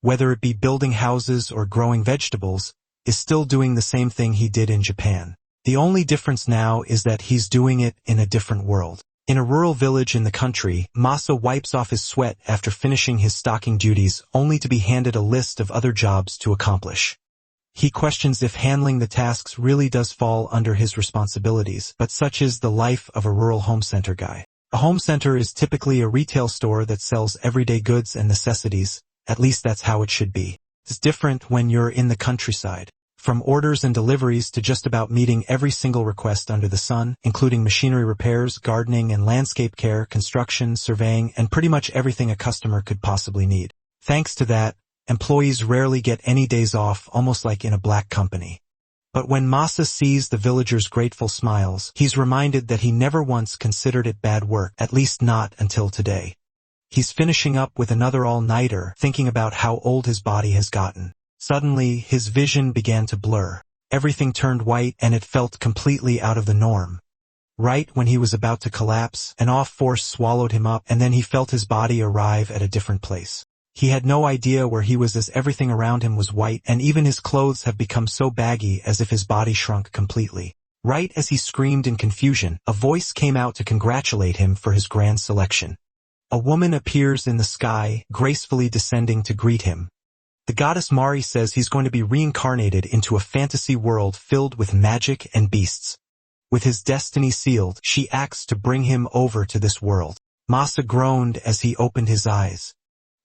whether it be building houses or growing vegetables, is still doing the same thing he did in Japan. The only difference now is that he's doing it in a different world. In a rural village in the country, Masa wipes off his sweat after finishing his stocking duties only to be handed a list of other jobs to accomplish. He questions if handling the tasks really does fall under his responsibilities, but such is the life of a rural home center guy. A home center is typically a retail store that sells everyday goods and necessities, at least that's how it should be. It's different when you're in the countryside. From orders and deliveries to just about meeting every single request under the sun, including machinery repairs, gardening and landscape care, construction, surveying, and pretty much everything a customer could possibly need. Thanks to that, employees rarely get any days off, almost like in a black company. But when Masa sees the villagers' grateful smiles, he's reminded that he never once considered it bad work, at least not until today. He's finishing up with another all-nighter, thinking about how old his body has gotten. Suddenly, his vision began to blur. Everything turned white and it felt completely out of the norm. Right when he was about to collapse, an off force swallowed him up and then he felt his body arrive at a different place. He had no idea where he was as everything around him was white and even his clothes have become so baggy as if his body shrunk completely. Right as he screamed in confusion, a voice came out to congratulate him for his grand selection. A woman appears in the sky, gracefully descending to greet him. The goddess Mari says he's going to be reincarnated into a fantasy world filled with magic and beasts. With his destiny sealed, she acts to bring him over to this world. Masa groaned as he opened his eyes.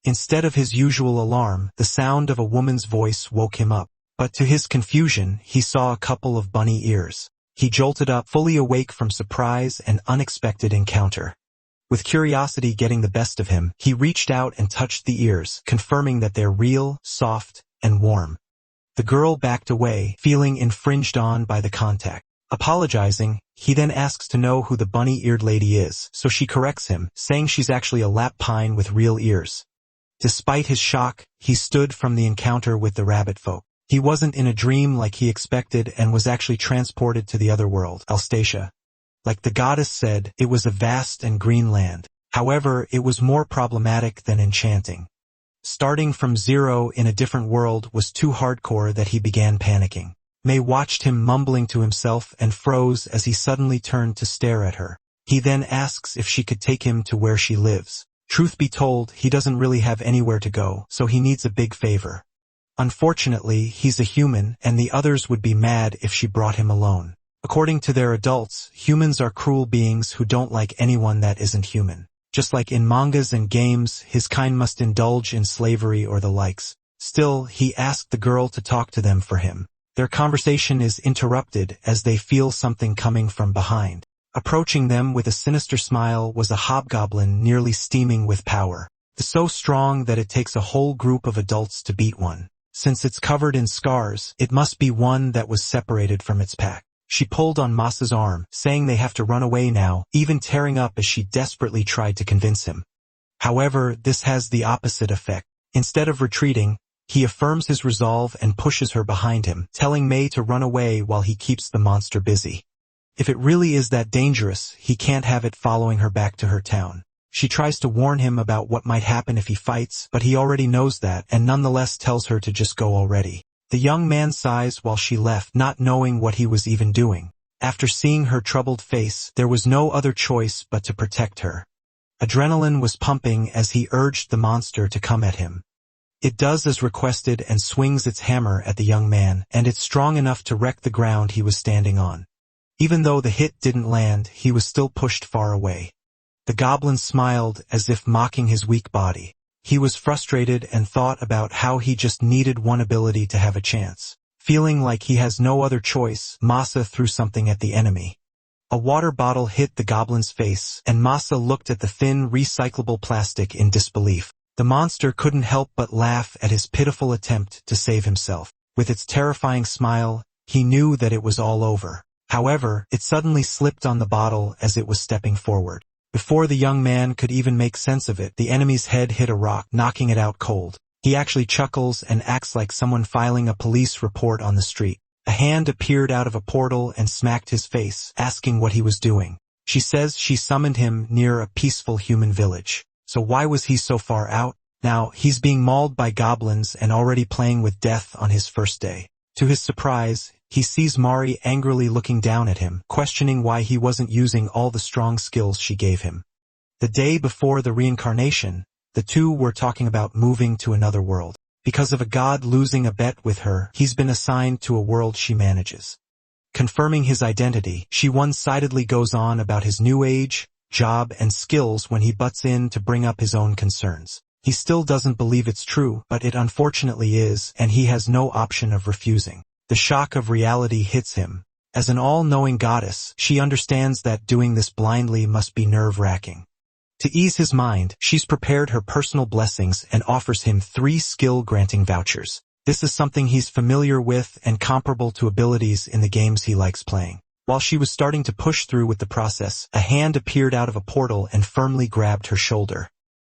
Instead of his usual alarm, the sound of a woman's voice woke him up. But to his confusion, he saw a couple of bunny ears. He jolted up, fully awake from surprise and unexpected encounter. With curiosity getting the best of him, he reached out and touched the ears, confirming that they're real, soft, and warm. The girl backed away, feeling infringed on by the contact. Apologizing, he then asks to know who the bunny-eared lady is, so she corrects him, saying she's actually a lap pine with real ears. Despite his shock, he stood from the encounter with the rabbit folk. He wasn't in a dream like he expected and was actually transported to the other world, Elstasia. Like the goddess said, it was a vast and green land. However, it was more problematic than enchanting. Starting from zero in a different world was too hardcore that he began panicking. May watched him mumbling to himself and froze as he suddenly turned to stare at her. He then asks if she could take him to where she lives. Truth be told, he doesn't really have anywhere to go, so he needs a big favor. Unfortunately, he's a human, and the others would be mad if she brought him alone. According to their adults, humans are cruel beings who don't like anyone that isn't human. Just like in mangas and games, his kind must indulge in slavery or the likes. Still, he asked the girl to talk to them for him. Their conversation is interrupted as they feel something coming from behind. Approaching them with a sinister smile was a hobgoblin nearly steaming with power. So strong that it takes a whole group of adults to beat one. Since it's covered in scars, it must be one that was separated from its pack. She pulled on Masa's arm, saying they have to run away now, even tearing up as she desperately tried to convince him. However, this has the opposite effect. Instead of retreating, he affirms his resolve and pushes her behind him, telling May to run away while he keeps the monster busy. If it really is that dangerous, he can't have it following her back to her town. She tries to warn him about what might happen if he fights, but he already knows that and nonetheless tells her to just go already. The young man sighs while she left, not knowing what he was even doing. After seeing her troubled face, there was no other choice but to protect her. Adrenaline was pumping as he urged the monster to come at him. It does as requested and swings its hammer at the young man, and it's strong enough to wreck the ground he was standing on. Even though the hit didn't land, he was still pushed far away. The goblin smiled as if mocking his weak body. He was frustrated and thought about how he just needed one ability to have a chance. Feeling like he has no other choice, Masa threw something at the enemy. A water bottle hit the goblin's face, and Masa looked at the thin, recyclable plastic in disbelief. The monster couldn't help but laugh at his pitiful attempt to save himself. With its terrifying smile, he knew that it was all over. However, it suddenly slipped on the bottle as it was stepping forward. Before the young man could even make sense of it, the enemy's head hit a rock, knocking it out cold. He actually chuckles and acts like someone filing a police report on the street. A hand appeared out of a portal and smacked his face, asking what he was doing. She says she summoned him near a peaceful human village. So why was he so far out? Now, he's being mauled by goblins and already playing with death on his first day. To his surprise, he sees Mari angrily looking down at him, questioning why he wasn't using all the strong skills she gave him. The day before the reincarnation, the two were talking about moving to another world. Because of a god losing a bet with her, he's been assigned to a world she manages. Confirming his identity, she one-sidedly goes on about his new age, job, and skills when he butts in to bring up his own concerns. He still doesn't believe it's true, but it unfortunately is, and he has no option of refusing. The shock of reality hits him. As an all-knowing goddess, she understands that doing this blindly must be nerve-wracking. To ease his mind, she's prepared her personal blessings and offers him 3 skill-granting vouchers. This is something he's familiar with and comparable to abilities in the games he likes playing. While she was starting to push through with the process, a hand appeared out of a portal and firmly grabbed her shoulder.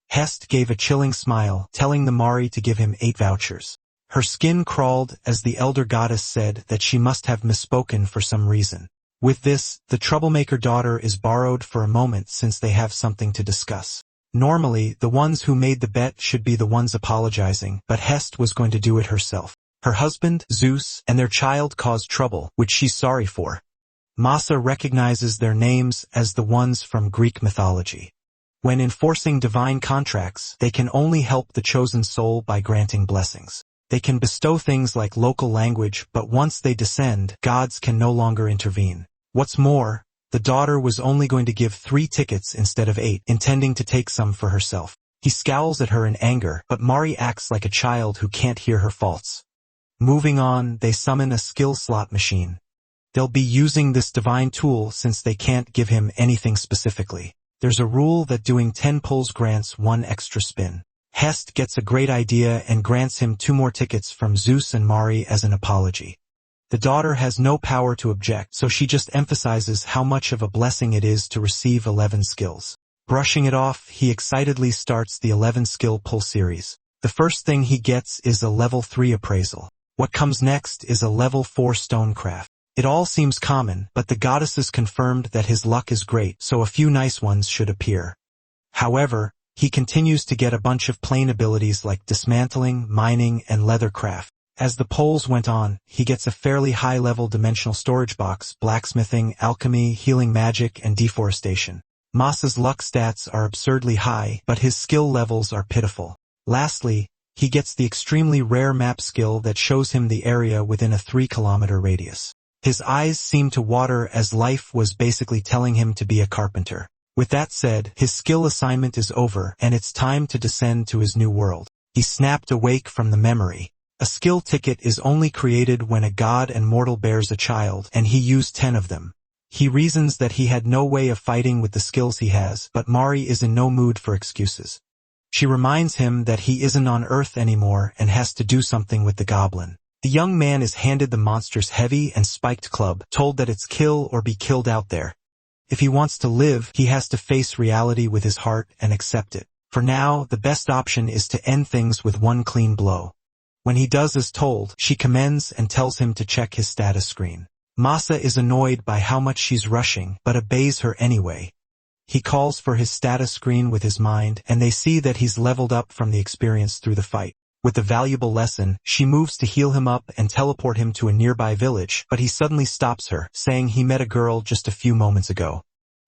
Hest gave a chilling smile, telling the Mari to give him 8 vouchers. Her skin crawled as the elder goddess said that she must have misspoken for some reason. With this, the troublemaker daughter is borrowed for a moment since they have something to discuss. Normally, the ones who made the bet should be the ones apologizing, but Hest was going to do it herself. Her husband, Zeus, and their child caused trouble, which she's sorry for. Masa recognizes their names as the ones from Greek mythology. When enforcing divine contracts, they can only help the chosen soul by granting blessings. They can bestow things like local language, but once they descend, gods can no longer intervene. What's more, the daughter was only going to give 3 tickets instead of 8, intending to take some for herself. He scowls at her in anger, but Mari acts like a child who can't hear her faults. Moving on, they summon a skill slot machine. They'll be using this divine tool since they can't give him anything specifically. There's a rule that doing 10 pulls grants 1 extra spin. Hest gets a great idea and grants him 2 more tickets from Zeus and Mari as an apology. The daughter has no power to object, so she just emphasizes how much of a blessing it is to receive 11 skills. Brushing it off, he excitedly starts the 11 skill pull series. The first thing he gets is a level 3 appraisal. What comes next is a level 4 stonecraft. It all seems common, but the goddesses confirmed that his luck is great, so a few nice ones should appear. However, he continues to get a bunch of plain abilities like dismantling, mining, and leathercraft. As the polls went on, he gets a fairly high-level dimensional storage box, blacksmithing, alchemy, healing magic, and deforestation. Masa's luck stats are absurdly high, but his skill levels are pitiful. Lastly, he gets the extremely rare map skill that shows him the area within a 3-kilometer radius. His eyes seemed to water as life was basically telling him to be a carpenter. With that said, his skill assignment is over, and it's time to descend to his new world. He snapped awake from the memory. A skill ticket is only created when a god and mortal bears a child, and he used 10 of them. He reasons that he had no way of fighting with the skills he has, but Mari is in no mood for excuses. She reminds him that he isn't on Earth anymore and has to do something with the goblin. The young man is handed the monster's heavy and spiked club, told that it's kill or be killed out there. If he wants to live, he has to face reality with his heart and accept it. For now, the best option is to end things with 1 clean blow. When he does as told, she commends and tells him to check his status screen. Masa is annoyed by how much she's rushing, but obeys her anyway. He calls for his status screen with his mind, and they see that he's leveled up from the experience through the fight. With the valuable lesson, she moves to heal him up and teleport him to a nearby village, but he suddenly stops her, saying he met a girl just a few moments ago.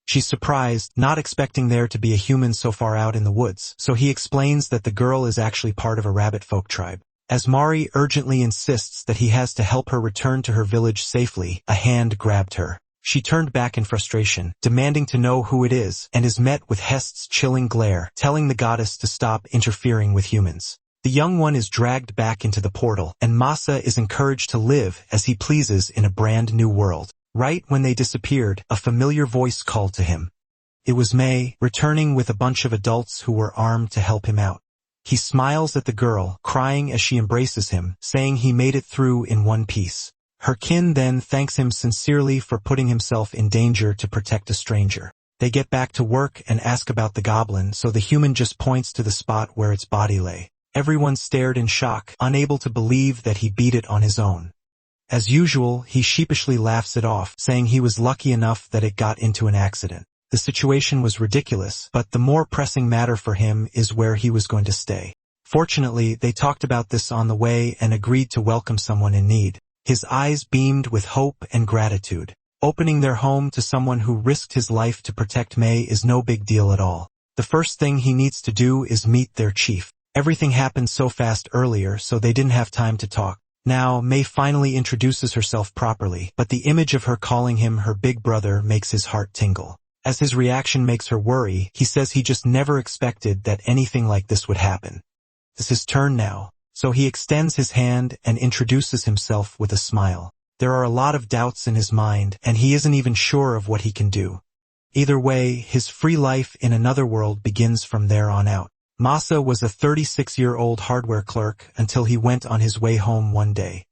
She's surprised, not expecting there to be a human so far out in the woods, so he explains that the girl is actually part of a rabbit folk tribe. As Mari urgently insists that he has to help her return to her village safely, a hand grabbed her. She turned back in frustration, demanding to know who it is, and is met with Hest's chilling glare, telling the goddess to stop interfering with humans. The young one is dragged back into the portal, and Masa is encouraged to live as he pleases in a brand new world. Right when they disappeared, a familiar voice called to him. It was May, returning with a bunch of adults who were armed to help him out. He smiles at the girl, crying as she embraces him, saying he made it through in one piece. Her kin then thanks him sincerely for putting himself in danger to protect a stranger. They get back to work and ask about the goblin, so the human just points to the spot where its body lay. Everyone stared in shock, unable to believe that he beat it on his own. As usual, he sheepishly laughs it off, saying he was lucky enough that it got into an accident. The situation was ridiculous, but the more pressing matter for him is where he was going to stay. Fortunately, they talked about this on the way and agreed to welcome someone in need. His eyes beamed with hope and gratitude. Opening their home to someone who risked his life to protect May is no big deal at all. The first thing he needs to do is meet their chief. Everything happened so fast earlier, so they didn't have time to talk. Now, May finally introduces herself properly, but the image of her calling him her big brother makes his heart tingle. As his reaction makes her worry, he says he just never expected that anything like this would happen. It's his turn now, so he extends his hand and introduces himself with a smile. There are a lot of doubts in his mind, and he isn't even sure of what he can do. Either way, his free life in another world begins from there on out. Masa was a 36-year-old hardware clerk until he went on his way home one day.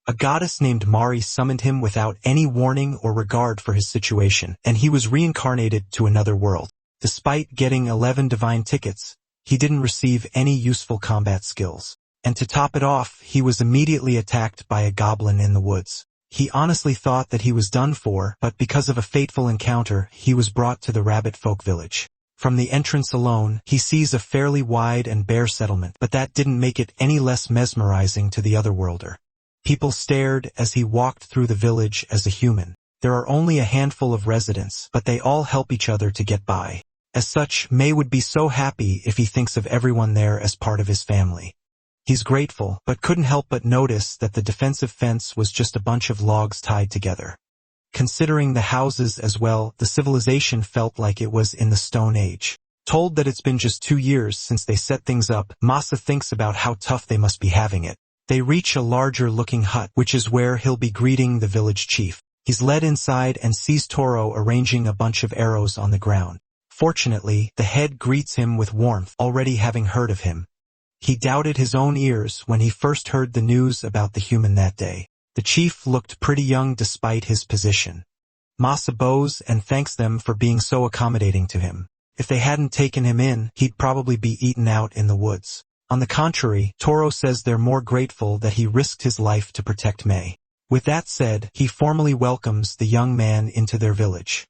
A goddess named Mari summoned him without any warning or regard for his situation, and he was reincarnated to another world. Despite getting 11 divine tickets, he didn't receive any useful combat skills. And to top it off, he was immediately attacked by a goblin in the woods. He honestly thought that he was done for, but because of a fateful encounter, he was brought to the rabbit folk village. From the entrance alone, he sees a fairly wide and bare settlement, but that didn't make it any less mesmerizing to the otherworlder. People stared as he walked through the village as a human. There are only a handful of residents, but they all help each other to get by. As such, May would be so happy if he thinks of everyone there as part of his family. He's grateful, but couldn't help but notice that the defensive fence was just a bunch of logs tied together. Considering the houses as well, the civilization felt like it was in the Stone Age. Told that it's been just 2 years since they set things up, Masa thinks about how tough they must be having it. They reach a larger-looking hut, which is where he'll be greeting the village chief. He's led inside and sees Toro arranging a bunch of arrows on the ground. Fortunately, the head greets him with warmth, already having heard of him. He doubted his own ears when he first heard the news about the human that day. The chief looked pretty young despite his position. Masa bows and thanks them for being so accommodating to him. If they hadn't taken him in, he'd probably be eaten out in the woods. On the contrary, Toro says they're more grateful that he risked his life to protect May. With that said, he formally welcomes the young man into their village.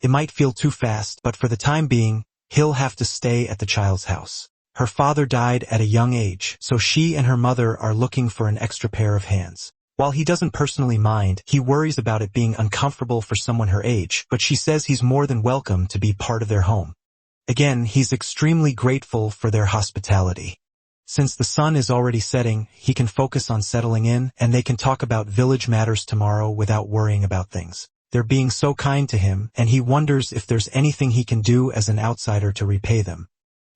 It might feel too fast, but for the time being, he'll have to stay at the child's house. Her father died at a young age, so she and her mother are looking for an extra pair of hands. While he doesn't personally mind, he worries about it being uncomfortable for someone her age, but she says he's more than welcome to be part of their home. Again, he's extremely grateful for their hospitality. Since the sun is already setting, he can focus on settling in, and they can talk about village matters tomorrow without worrying about things. They're being so kind to him, and he wonders if there's anything he can do as an outsider to repay them.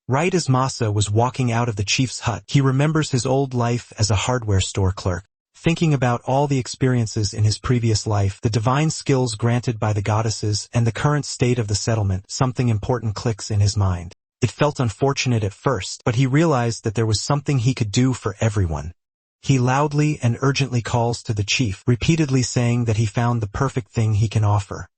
Right as Masa was walking out of the chief's hut, he remembers his old life as a hardware store clerk. Thinking about all the experiences in his previous life, the divine skills granted by the goddesses, and the current state of the settlement, something important clicks in his mind. It felt unfortunate at first, but he realized that there was something he could do for everyone. He loudly and urgently calls to the chief, repeatedly saying that he found the perfect thing he can offer.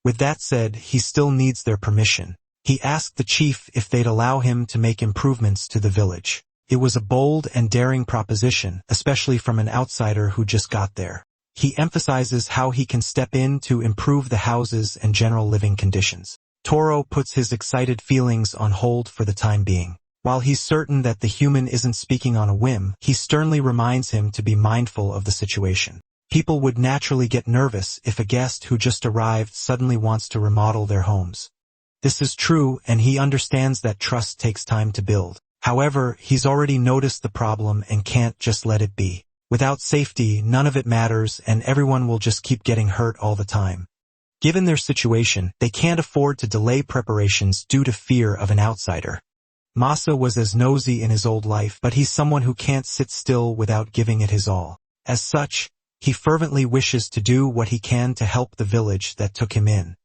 With that said, he still needs their permission. He asked the chief if they'd allow him to make improvements to the village. It was a bold and daring proposition, especially from an outsider who just got there. He emphasizes how he can step in to improve the houses and general living conditions. Toro puts his excited feelings on hold for the time being. While he's certain that the human isn't speaking on a whim, he sternly reminds him to be mindful of the situation. People would naturally get nervous if a guest who just arrived suddenly wants to remodel their homes. This is true, and he understands that trust takes time to build. However, he's already noticed the problem and can't just let it be. Without safety, none of it matters, and everyone will just keep getting hurt all the time. Given their situation, they can't afford to delay preparations due to fear of an outsider. Masa was as nosy in his old life, but he's someone who can't sit still without giving it his all. As such, he fervently wishes to do what he can to help the village that took him in.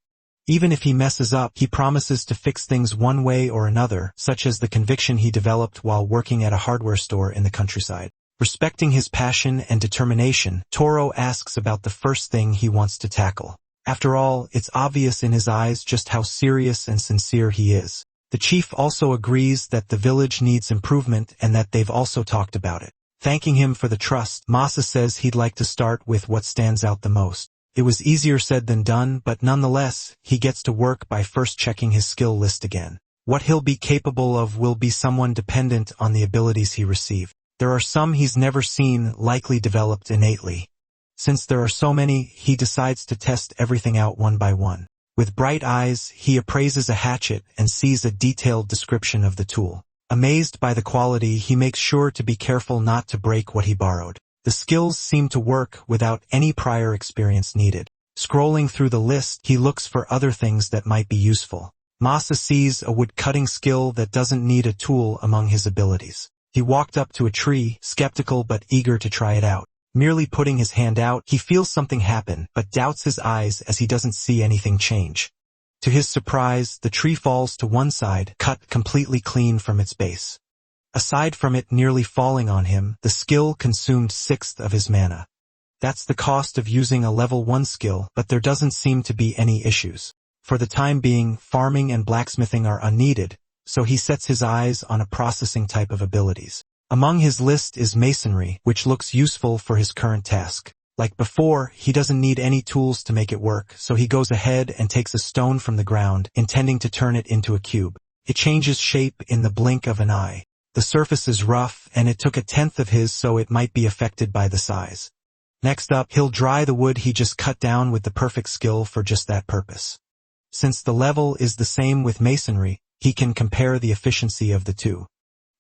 Even if he messes up, he promises to fix things one way or another, such as the conviction he developed while working at a hardware store in the countryside. Respecting his passion and determination, Toro asks about the first thing he wants to tackle. After all, it's obvious in his eyes just how serious and sincere he is. The chief also agrees that the village needs improvement and that they've also talked about it. Thanking him for the trust, Masa says he'd like to start with what stands out the most. It was easier said than done, but nonetheless, he gets to work by first checking his skill list again. What he'll be capable of will be somewhat dependent on the abilities he receives. There are some he's never seen, likely developed innately. Since there are so many, he decides to test everything out one by one. With bright eyes, he appraises a hatchet and sees a detailed description of the tool. Amazed by the quality, he makes sure to be careful not to break what he borrowed. The skills seem to work without any prior experience needed. Scrolling through the list, he looks for other things that might be useful. Masa sees a wood-cutting skill that doesn't need a tool among his abilities. He walked up to a tree, skeptical but eager to try it out. Merely putting his hand out, he feels something happen, but doubts his eyes as he doesn't see anything change. To his surprise, the tree falls to one side, cut completely clean from its base. Aside from it nearly falling on him, the skill consumed 1/6 of his mana. That's the cost of using a level 1 skill, but there doesn't seem to be any issues. For the time being, farming and blacksmithing are unneeded, so he sets his eyes on a processing type of abilities. Among his list is masonry, which looks useful for his current task. Like before, he doesn't need any tools to make it work, so he goes ahead and takes a stone from the ground, intending to turn it into a cube. It changes shape in the blink of an eye. The surface is rough, and it took 1/10 of his, so it might be affected by the size. Next up, he'll dry the wood he just cut down with the perfect skill for just that purpose. Since the level is the same with masonry, he can compare the efficiency of the two.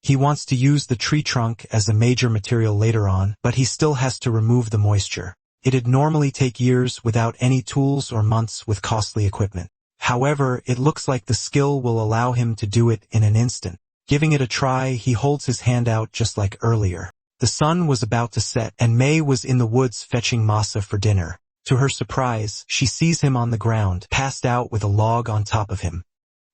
He wants to use the tree trunk as a major material later on, but he still has to remove the moisture. It'd normally take years without any tools or months with costly equipment. However, it looks like the skill will allow him to do it in an instant. Giving it a try, he holds his hand out just like earlier. The sun was about to set, and May was in the woods fetching Masa for dinner. To her surprise, she sees him on the ground, passed out with a log on top of him.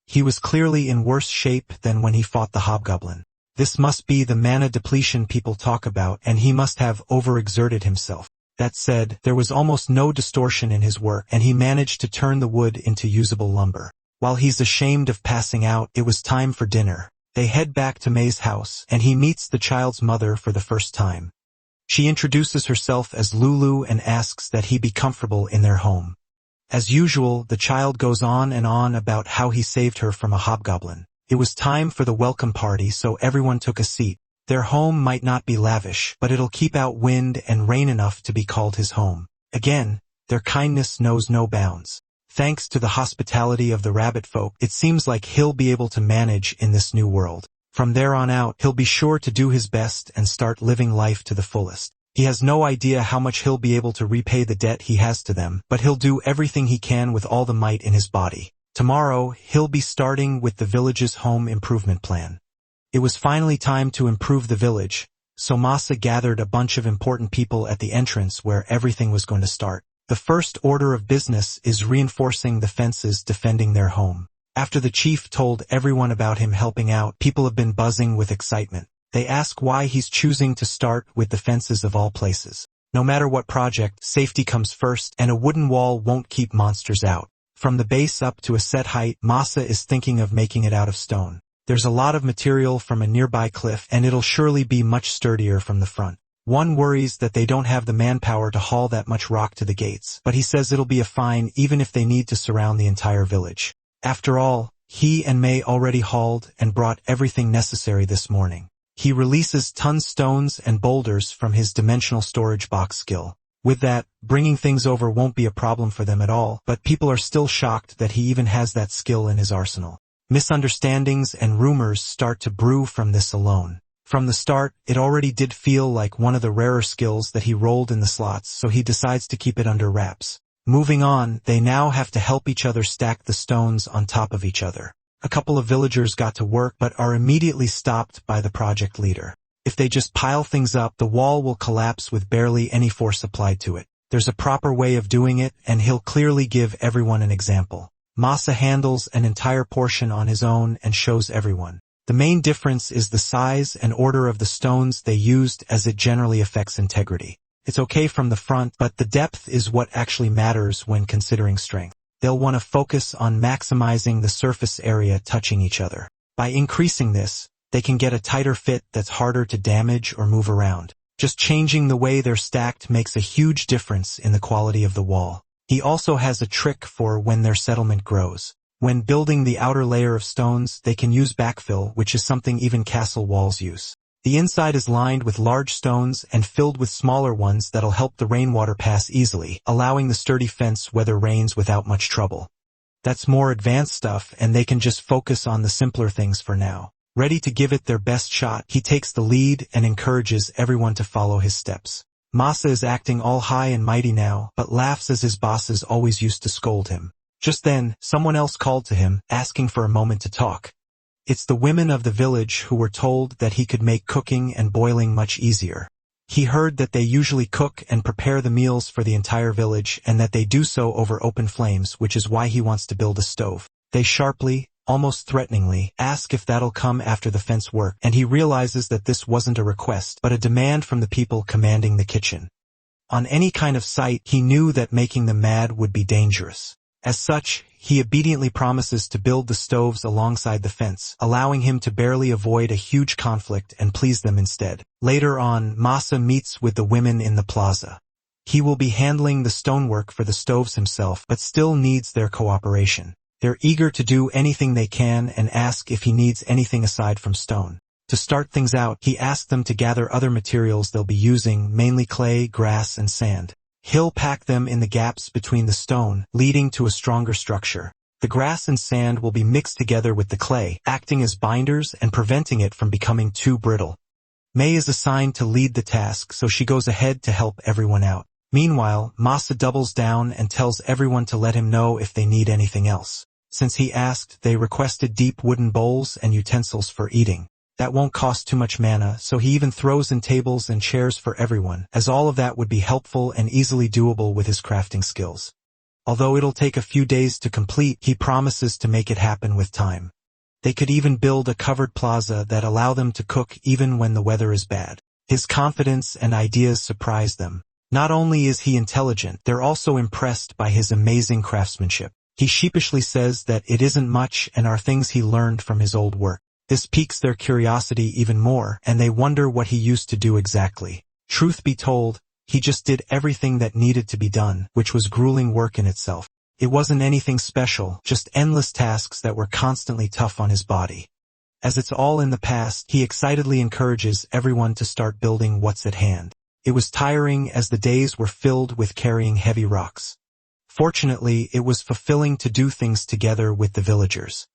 He was clearly in worse shape than when he fought the hobgoblin. This must be the mana depletion people talk about, and he must have overexerted himself. That said, there was almost no distortion in his work, and he managed to turn the wood into usable lumber. While he's ashamed of passing out, it was time for dinner. They head back to May's house, and he meets the child's mother for the first time. She introduces herself as Lulu and asks that he be comfortable in their home. As usual, the child goes on and on about how he saved her from a hobgoblin. It was time for the welcome party, so everyone took a seat. Their home might not be lavish, but it'll keep out wind and rain enough to be called his home. Again, their kindness knows no bounds. Thanks to the hospitality of the rabbit folk, it seems like he'll be able to manage in this new world. From there on out, he'll be sure to do his best and start living life to the fullest. He has no idea how much he'll be able to repay the debt he has to them, but he'll do everything he can with all the might in his body. Tomorrow, he'll be starting with the village's home improvement plan. It was finally time to improve the village, so Masa gathered a bunch of important people at the entrance where everything was going to start. The first order of business is reinforcing the fences defending their home. After the chief told everyone about him helping out, people have been buzzing with excitement. They ask why he's choosing to start with the fences of all places. No matter what project, safety comes first, and a wooden wall won't keep monsters out. From the base up to a set height, Masa is thinking of making it out of stone. There's a lot of material from a nearby cliff, and it'll surely be much sturdier from the front. One worries that they don't have the manpower to haul that much rock to the gates, but he says it'll be a fine even if they need to surround the entire village. After all, he and May already hauled and brought everything necessary this morning. He releases tons stones and boulders from his dimensional storage box skill. With that, bringing things over won't be a problem for them at all, but people are still shocked that he even has that skill in his arsenal. Misunderstandings and rumors start to brew from this alone. From the start, it already did feel like one of the rarer skills that he rolled in the slots, so he decides to keep it under wraps. Moving on, they now have to help each other stack the stones on top of each other. A couple of villagers got to work but are immediately stopped by the project leader. If they just pile things up, the wall will collapse with barely any force applied to it. There's a proper way of doing it, and he'll clearly give everyone an example. Masa handles an entire portion on his own and shows everyone. The main difference is the size and order of the stones they used, as it generally affects integrity. It's okay from the front, but the depth is what actually matters when considering strength. They'll want to focus on maximizing the surface area touching each other. By increasing this, they can get a tighter fit that's harder to damage or move around. Just changing the way they're stacked makes a huge difference in the quality of the wall. He also has a trick for when their settlement grows. When building the outer layer of stones, they can use backfill, which is something even castle walls use. The inside is lined with large stones and filled with smaller ones that'll help the rainwater pass easily, allowing the sturdy fence weather rains without much trouble. That's more advanced stuff, and they can just focus on the simpler things for now. Ready to give it their best shot, he takes the lead and encourages everyone to follow his steps. Masa is acting all high and mighty now, but laughs as his bosses always used to scold him. Just then, someone else called to him, asking for a moment to talk. It's the women of the village who were told that he could make cooking and boiling much easier. He heard that they usually cook and prepare the meals for the entire village and that they do so over open flames, which is why he wants to build a stove. They sharply, almost threateningly, ask if that'll come after the fence work, and he realizes that this wasn't a request, but a demand from the people commanding the kitchen. On any kind of site, he knew that making them mad would be dangerous. As such, he obediently promises to build the stoves alongside the fence, allowing him to barely avoid a huge conflict and please them instead. Later on, Masa meets with the women in the plaza. He will be handling the stonework for the stoves himself, but still needs their cooperation. They're eager to do anything they can and ask if he needs anything aside from stone. To start things out, he asks them to gather other materials they'll be using, mainly clay, grass, and sand. He'll pack them in the gaps between the stone, leading to a stronger structure. The grass and sand will be mixed together with the clay, acting as binders and preventing it from becoming too brittle. May is assigned to lead the task, so she goes ahead to help everyone out. Meanwhile, Masa doubles down and tells everyone to let him know if they need anything else. Since he asked, they requested deep wooden bowls and utensils for eating. That won't cost too much mana, so he even throws in tables and chairs for everyone, as all of that would be helpful and easily doable with his crafting skills. Although it'll take a few days to complete, he promises to make it happen with time. They could even build a covered plaza that allow them to cook even when the weather is bad. His confidence and ideas surprise them. Not only is he intelligent, they're also impressed by his amazing craftsmanship. He sheepishly says that it isn't much and are things he learned from his old work. This piques their curiosity even more, and they wonder what he used to do exactly. Truth be told, he just did everything that needed to be done, which was grueling work in itself. It wasn't anything special, just endless tasks that were constantly tough on his body. As it's all in the past, he excitedly encourages everyone to start building what's at hand. It was tiring as the days were filled with carrying heavy rocks. Fortunately, it was fulfilling to do things together with the villagers.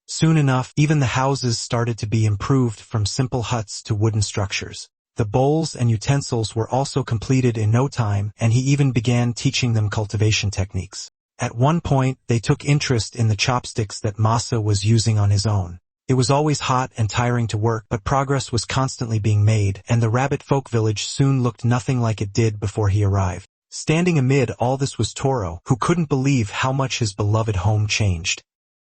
Soon enough, even the houses started to be improved from simple huts to wooden structures. The bowls and utensils were also completed in no time, and he even began teaching them cultivation techniques. At one point, they took interest in the chopsticks that Masa was using on his own. It was always hot and tiring to work, but progress was constantly being made, and the rabbit folk village soon looked nothing like it did before he arrived. Standing amid all this was Toro, who couldn't believe how much his beloved home changed.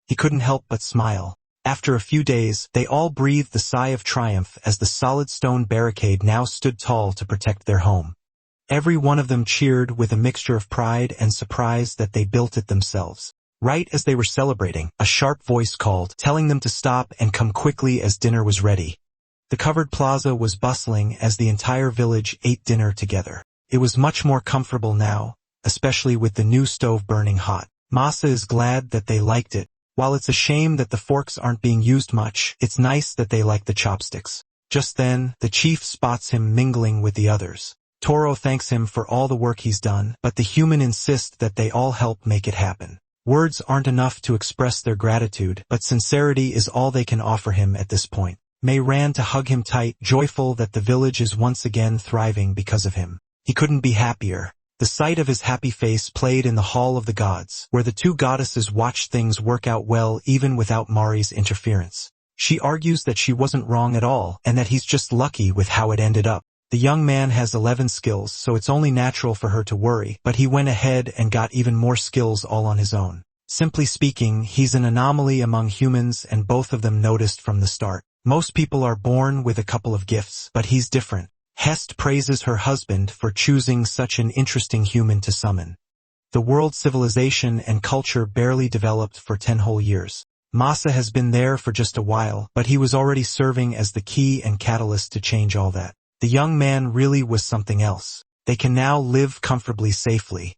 He couldn't help but smile. After a few days, they all breathed a sigh of triumph as the solid stone barricade now stood tall to protect their home. Every one of them cheered with a mixture of pride and surprise that they built it themselves. Right as they were celebrating, a sharp voice called, telling them to stop and come quickly as dinner was ready. The covered plaza was bustling as the entire village ate dinner together. It was much more comfortable now, especially with the new stove burning hot. Masa is glad that they liked it. While it's a shame that the forks aren't being used much, it's nice that they like the chopsticks. Just then, the chief spots him mingling with the others. Toro thanks him for all the work he's done, but the human insists that they all help make it happen. Words aren't enough to express their gratitude, but sincerity is all they can offer him at this point. May ran to hug him tight, joyful that the village is once again thriving because of him. He couldn't be happier. The sight of his happy face played in the Hall of the Gods, where the two goddesses watched things work out well even without Mari's interference. She argues that she wasn't wrong at all, and that he's just lucky with how it ended up. The young man has 11 skills, so it's only natural for her to worry, but he went ahead and got even more skills all on his own. Simply speaking, he's an anomaly among humans, and both of them noticed from the start. Most people are born with a couple of gifts, but he's different. Hest praises her husband for choosing such an interesting human to summon. The world's civilization and culture barely developed for 10 whole years. Masa has been there for just a while, but he was already serving as the key and catalyst to change all that. The young man really was something else. They can now live comfortably safely.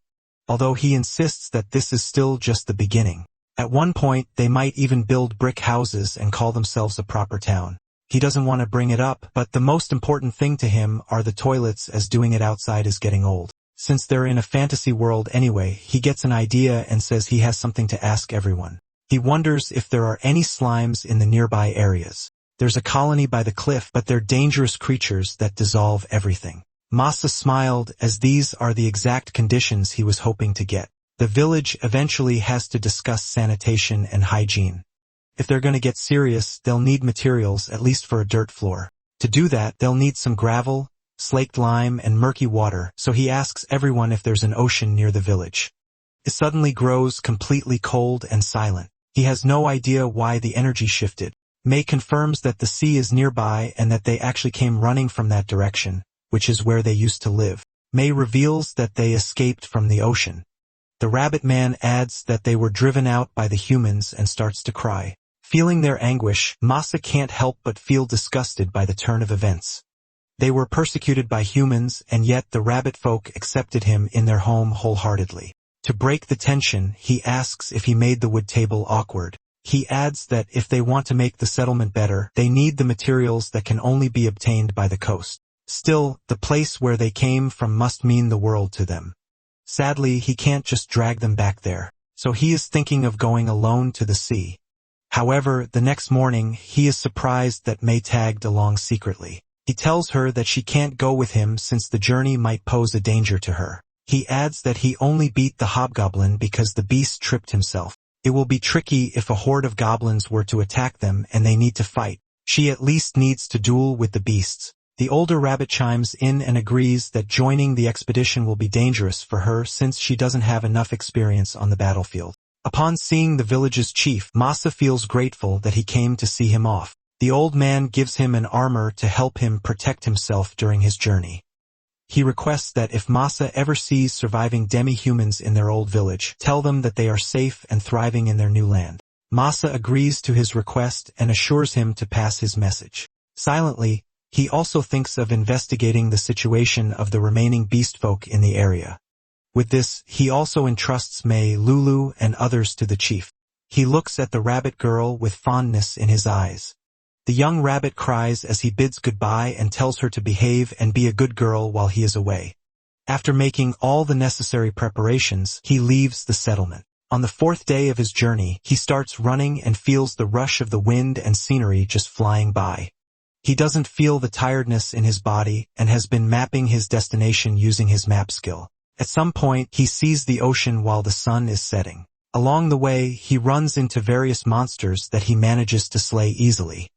Although he insists that this is still just the beginning. At one point, they might even build brick houses and call themselves a proper town. He doesn't want to bring it up, but the most important thing to him are the toilets, as doing it outside is getting old. Since they're in a fantasy world anyway, he gets an idea and says he has something to ask everyone. He wonders if there are any slimes in the nearby areas. There's a colony by the cliff, but they're dangerous creatures that dissolve everything. Masa smiled, as these are the exact conditions he was hoping to get. The village eventually has to discuss sanitation and hygiene. If they're going to get serious, they'll need materials, at least for a dirt floor. To do that, they'll need some gravel, slaked lime, and murky water, so he asks everyone if there's an ocean near the village. It suddenly grows completely cold and silent. He has no idea why the energy shifted. May confirms that the sea is nearby and that they actually came running from that direction, which is where they used to live. May reveals that they escaped from the ocean. The rabbit man adds that they were driven out by the humans and starts to cry. Feeling their anguish, Masa can't help but feel disgusted by the turn of events. They were persecuted by humans, and yet the rabbit folk accepted him in their home wholeheartedly. To break the tension, he asks if he made the wood table awkward. He adds that if they want to make the settlement better, they need the materials that can only be obtained by the coast. Still, the place where they came from must mean the world to them. Sadly, he can't just drag them back there, so he is thinking of going alone to the sea. However, the next morning, he is surprised that May tagged along secretly. He tells her that she can't go with him since the journey might pose a danger to her. He adds that he only beat the hobgoblin because the beast tripped himself. It will be tricky if a horde of goblins were to attack them and they need to fight. She at least needs to duel with the beasts. The older rabbit chimes in and agrees that joining the expedition will be dangerous for her since she doesn't have enough experience on the battlefield. Upon seeing the village's chief, Masa feels grateful that he came to see him off. The old man gives him an armor to help him protect himself during his journey. He requests that if Masa ever sees surviving demi-humans in their old village, tell them that they are safe and thriving in their new land. Masa agrees to his request and assures him to pass his message. Silently, he also thinks of investigating the situation of the remaining beast folk in the area. With this, he also entrusts May, Lulu, and others to the chief. He looks at the rabbit girl with fondness in his eyes. The young rabbit cries as he bids goodbye and tells her to behave and be a good girl while he is away. After making all the necessary preparations, he leaves the settlement. On the fourth day of his journey, he starts running and feels the rush of the wind and scenery just flying by. He doesn't feel the tiredness in his body and has been mapping his destination using his map skill. At some point, he sees the ocean while the sun is setting. Along the way, he runs into various monsters that he manages to slay easily.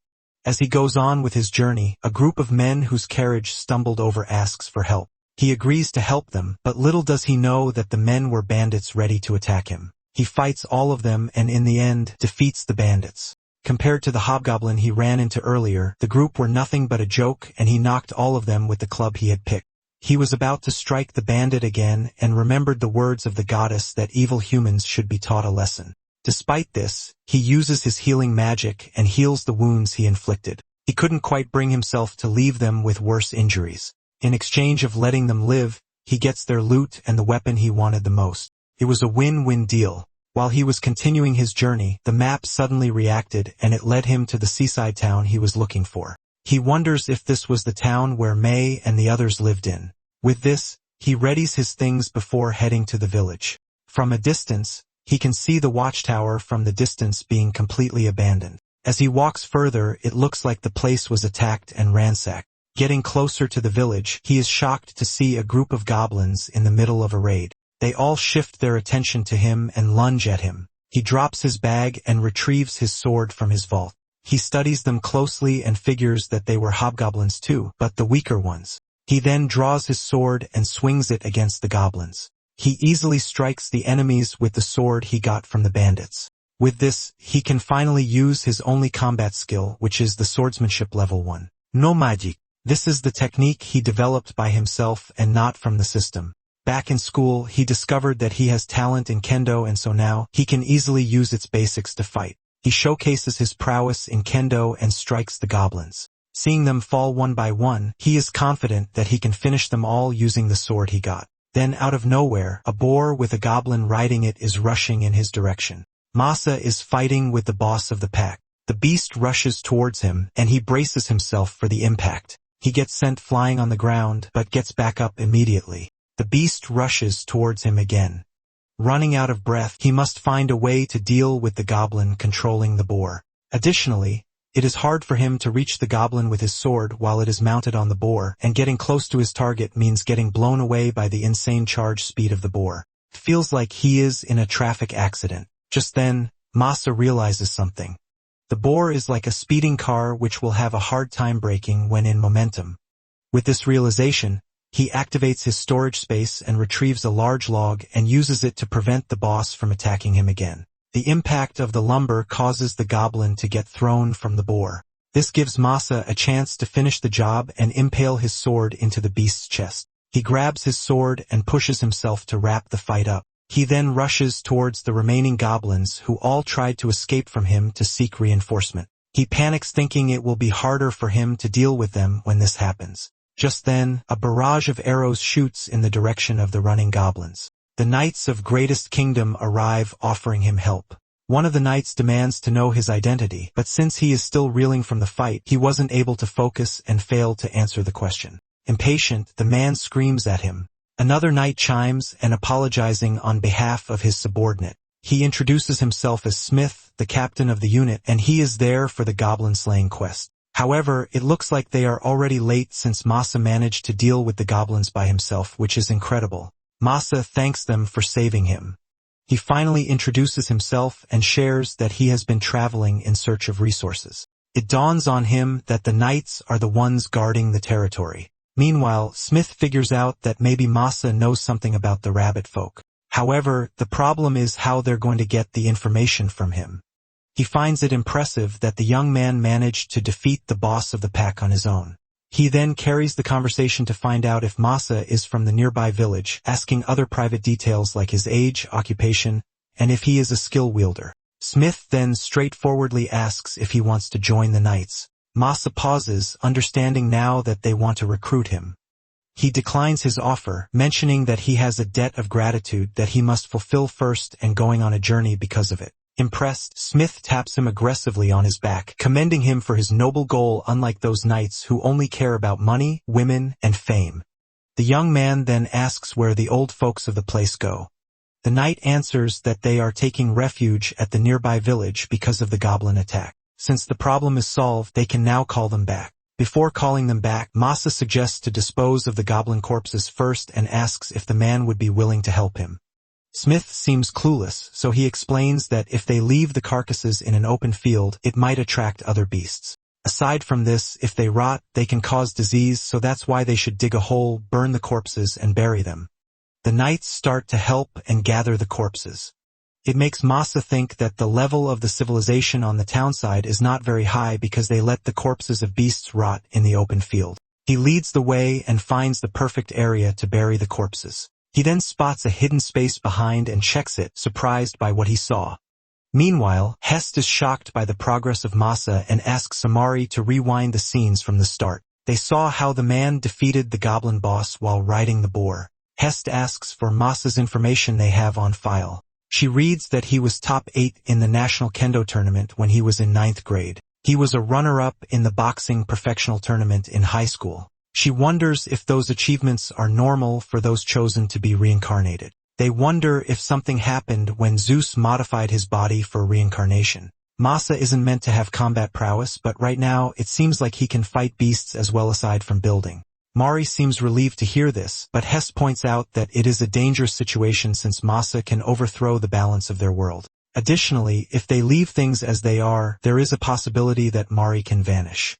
As he goes on with his journey, a group of men whose carriage stumbled over asks for help. He agrees to help them, but little does he know that the men were bandits ready to attack him. He fights all of them and in the end, defeats the bandits. Compared to the hobgoblin he ran into earlier, the group were nothing but a joke and he knocked all of them with the club he had picked. He was about to strike the bandit again and remembered the words of the goddess that evil humans should be taught a lesson. Despite this, he uses his healing magic and heals the wounds he inflicted. He couldn't quite bring himself to leave them with worse injuries. In exchange of letting them live, he gets their loot and the weapon he wanted the most. It was a win-win deal. While he was continuing his journey, the map suddenly reacted and it led him to the seaside town he was looking for. He wonders if this was the town where May and the others lived in. With this, he readies his things before heading to the village. From a distance, he can see the watchtower from the distance being completely abandoned. As he walks further, it looks like the place was attacked and ransacked. Getting closer to the village, he is shocked to see a group of goblins in the middle of a raid. They all shift their attention to him and lunge at him. He drops his bag and retrieves his sword from his vault. He studies them closely and figures that they were hobgoblins too, but the weaker ones. He then draws his sword and swings it against the goblins. He easily strikes the enemies with the sword he got from the bandits. With this, he can finally use his only combat skill, which is the swordsmanship level 1. No magic. This is the technique he developed by himself and not from the system. Back in school, he discovered that he has talent in kendo and so now, he can easily use its basics to fight. He showcases his prowess in kendo and strikes the goblins. Seeing them fall one by one, he is confident that he can finish them all using the sword he got. Then out of nowhere, a boar with a goblin riding it is rushing in his direction. Masa is fighting with the boss of the pack. The beast rushes towards him, and he braces himself for the impact. He gets sent flying on the ground, but gets back up immediately. The beast rushes towards him again. Running out of breath, he must find a way to deal with the goblin controlling the boar. Additionally, it is hard for him to reach the goblin with his sword while it is mounted on the boar, and getting close to his target means getting blown away by the insane charge speed of the boar. It feels like he is in a traffic accident. Just then, Masa realizes something. The boar is like a speeding car which will have a hard time braking when in momentum. With this realization, he activates his storage space and retrieves a large log and uses it to prevent the boss from attacking him again. The impact of the lumber causes the goblin to get thrown from the boar. This gives Masa a chance to finish the job and impale his sword into the beast's chest. He grabs his sword and pushes himself to wrap the fight up. He then rushes towards the remaining goblins who all tried to escape from him to seek reinforcement. He panics thinking it will be harder for him to deal with them when this happens. Just then, a barrage of arrows shoots in the direction of the running goblins. The knights of Greatest Kingdom arrive offering him help. One of the knights demands to know his identity, but since he is still reeling from the fight, he wasn't able to focus and failed to answer the question. Impatient, the man screams at him. Another knight chimes and apologizing on behalf of his subordinate. He introduces himself as Smith, the captain of the unit, and he is there for the goblin-slaying quest. However, it looks like they are already late since Masa managed to deal with the goblins by himself, which is incredible. Masa thanks them for saving him. He finally introduces himself and shares that he has been traveling in search of resources. It dawns on him that the knights are the ones guarding the territory. Meanwhile, Smith figures out that maybe Masa knows something about the rabbit folk. However, the problem is how they're going to get the information from him. He finds it impressive that the young man managed to defeat the boss of the pack on his own. He then carries the conversation to find out if Masa is from the nearby village, asking other private details like his age, occupation, and if he is a skill wielder. Smith then straightforwardly asks if he wants to join the knights. Masa pauses, understanding now that they want to recruit him. He declines his offer, mentioning that he has a debt of gratitude that he must fulfill first and going on a journey because of it. Impressed, Smith taps him aggressively on his back, commending him for his noble goal unlike those knights who only care about money, women, and fame. The young man then asks where the old folks of the place go. The knight answers that they are taking refuge at the nearby village because of the goblin attack. Since the problem is solved, they can now call them back. Before calling them back, Masa suggests to dispose of the goblin corpses first and asks if the man would be willing to help him. Smith seems clueless, so he explains that if they leave the carcasses in an open field, it might attract other beasts. Aside from this, if they rot, they can cause disease, so that's why they should dig a hole, burn the corpses, and bury them. The knights start to help and gather the corpses. It makes Masa think that the level of the civilization on the townside is not very high because they let the corpses of beasts rot in the open field. He leads the way and finds the perfect area to bury the corpses. He then spots a hidden space behind and checks it, surprised by what he saw. Meanwhile, Hest is shocked by the progress of Masa and asks Samari to rewind the scenes from the start. They saw how the man defeated the goblin boss while riding the boar. Hest asks for Masa's information they have on file. She reads that he was top 8 in the National Kendo Tournament when he was in 9th grade. He was a runner-up in the boxing professional tournament in high school. She wonders if those achievements are normal for those chosen to be reincarnated. They wonder if something happened when Zeus modified his body for reincarnation. Masa isn't meant to have combat prowess, but right now it seems like he can fight beasts as well aside from building. Mari seems relieved to hear this, but Hess points out that it is a dangerous situation since Masa can overthrow the balance of their world. Additionally, if they leave things as they are, there is a possibility that Mari can vanish.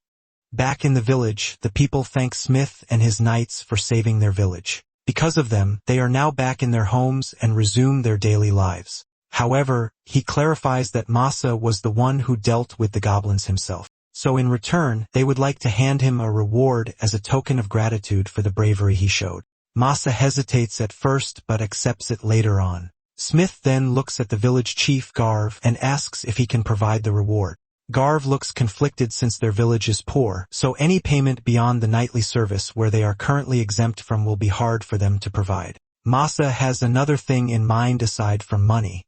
Back in the village, the people thank Smith and his knights for saving their village. Because of them, they are now back in their homes and resume their daily lives. However, he clarifies that Masa was the one who dealt with the goblins himself. So in return, they would like to hand him a reward as a token of gratitude for the bravery he showed. Masa hesitates at first but accepts it later on. Smith then looks at the village chief, Garv, and asks if he can provide the reward. Garv looks conflicted since their village is poor, so any payment beyond the nightly service where they are currently exempt from will be hard for them to provide. Masa has another thing in mind aside from money.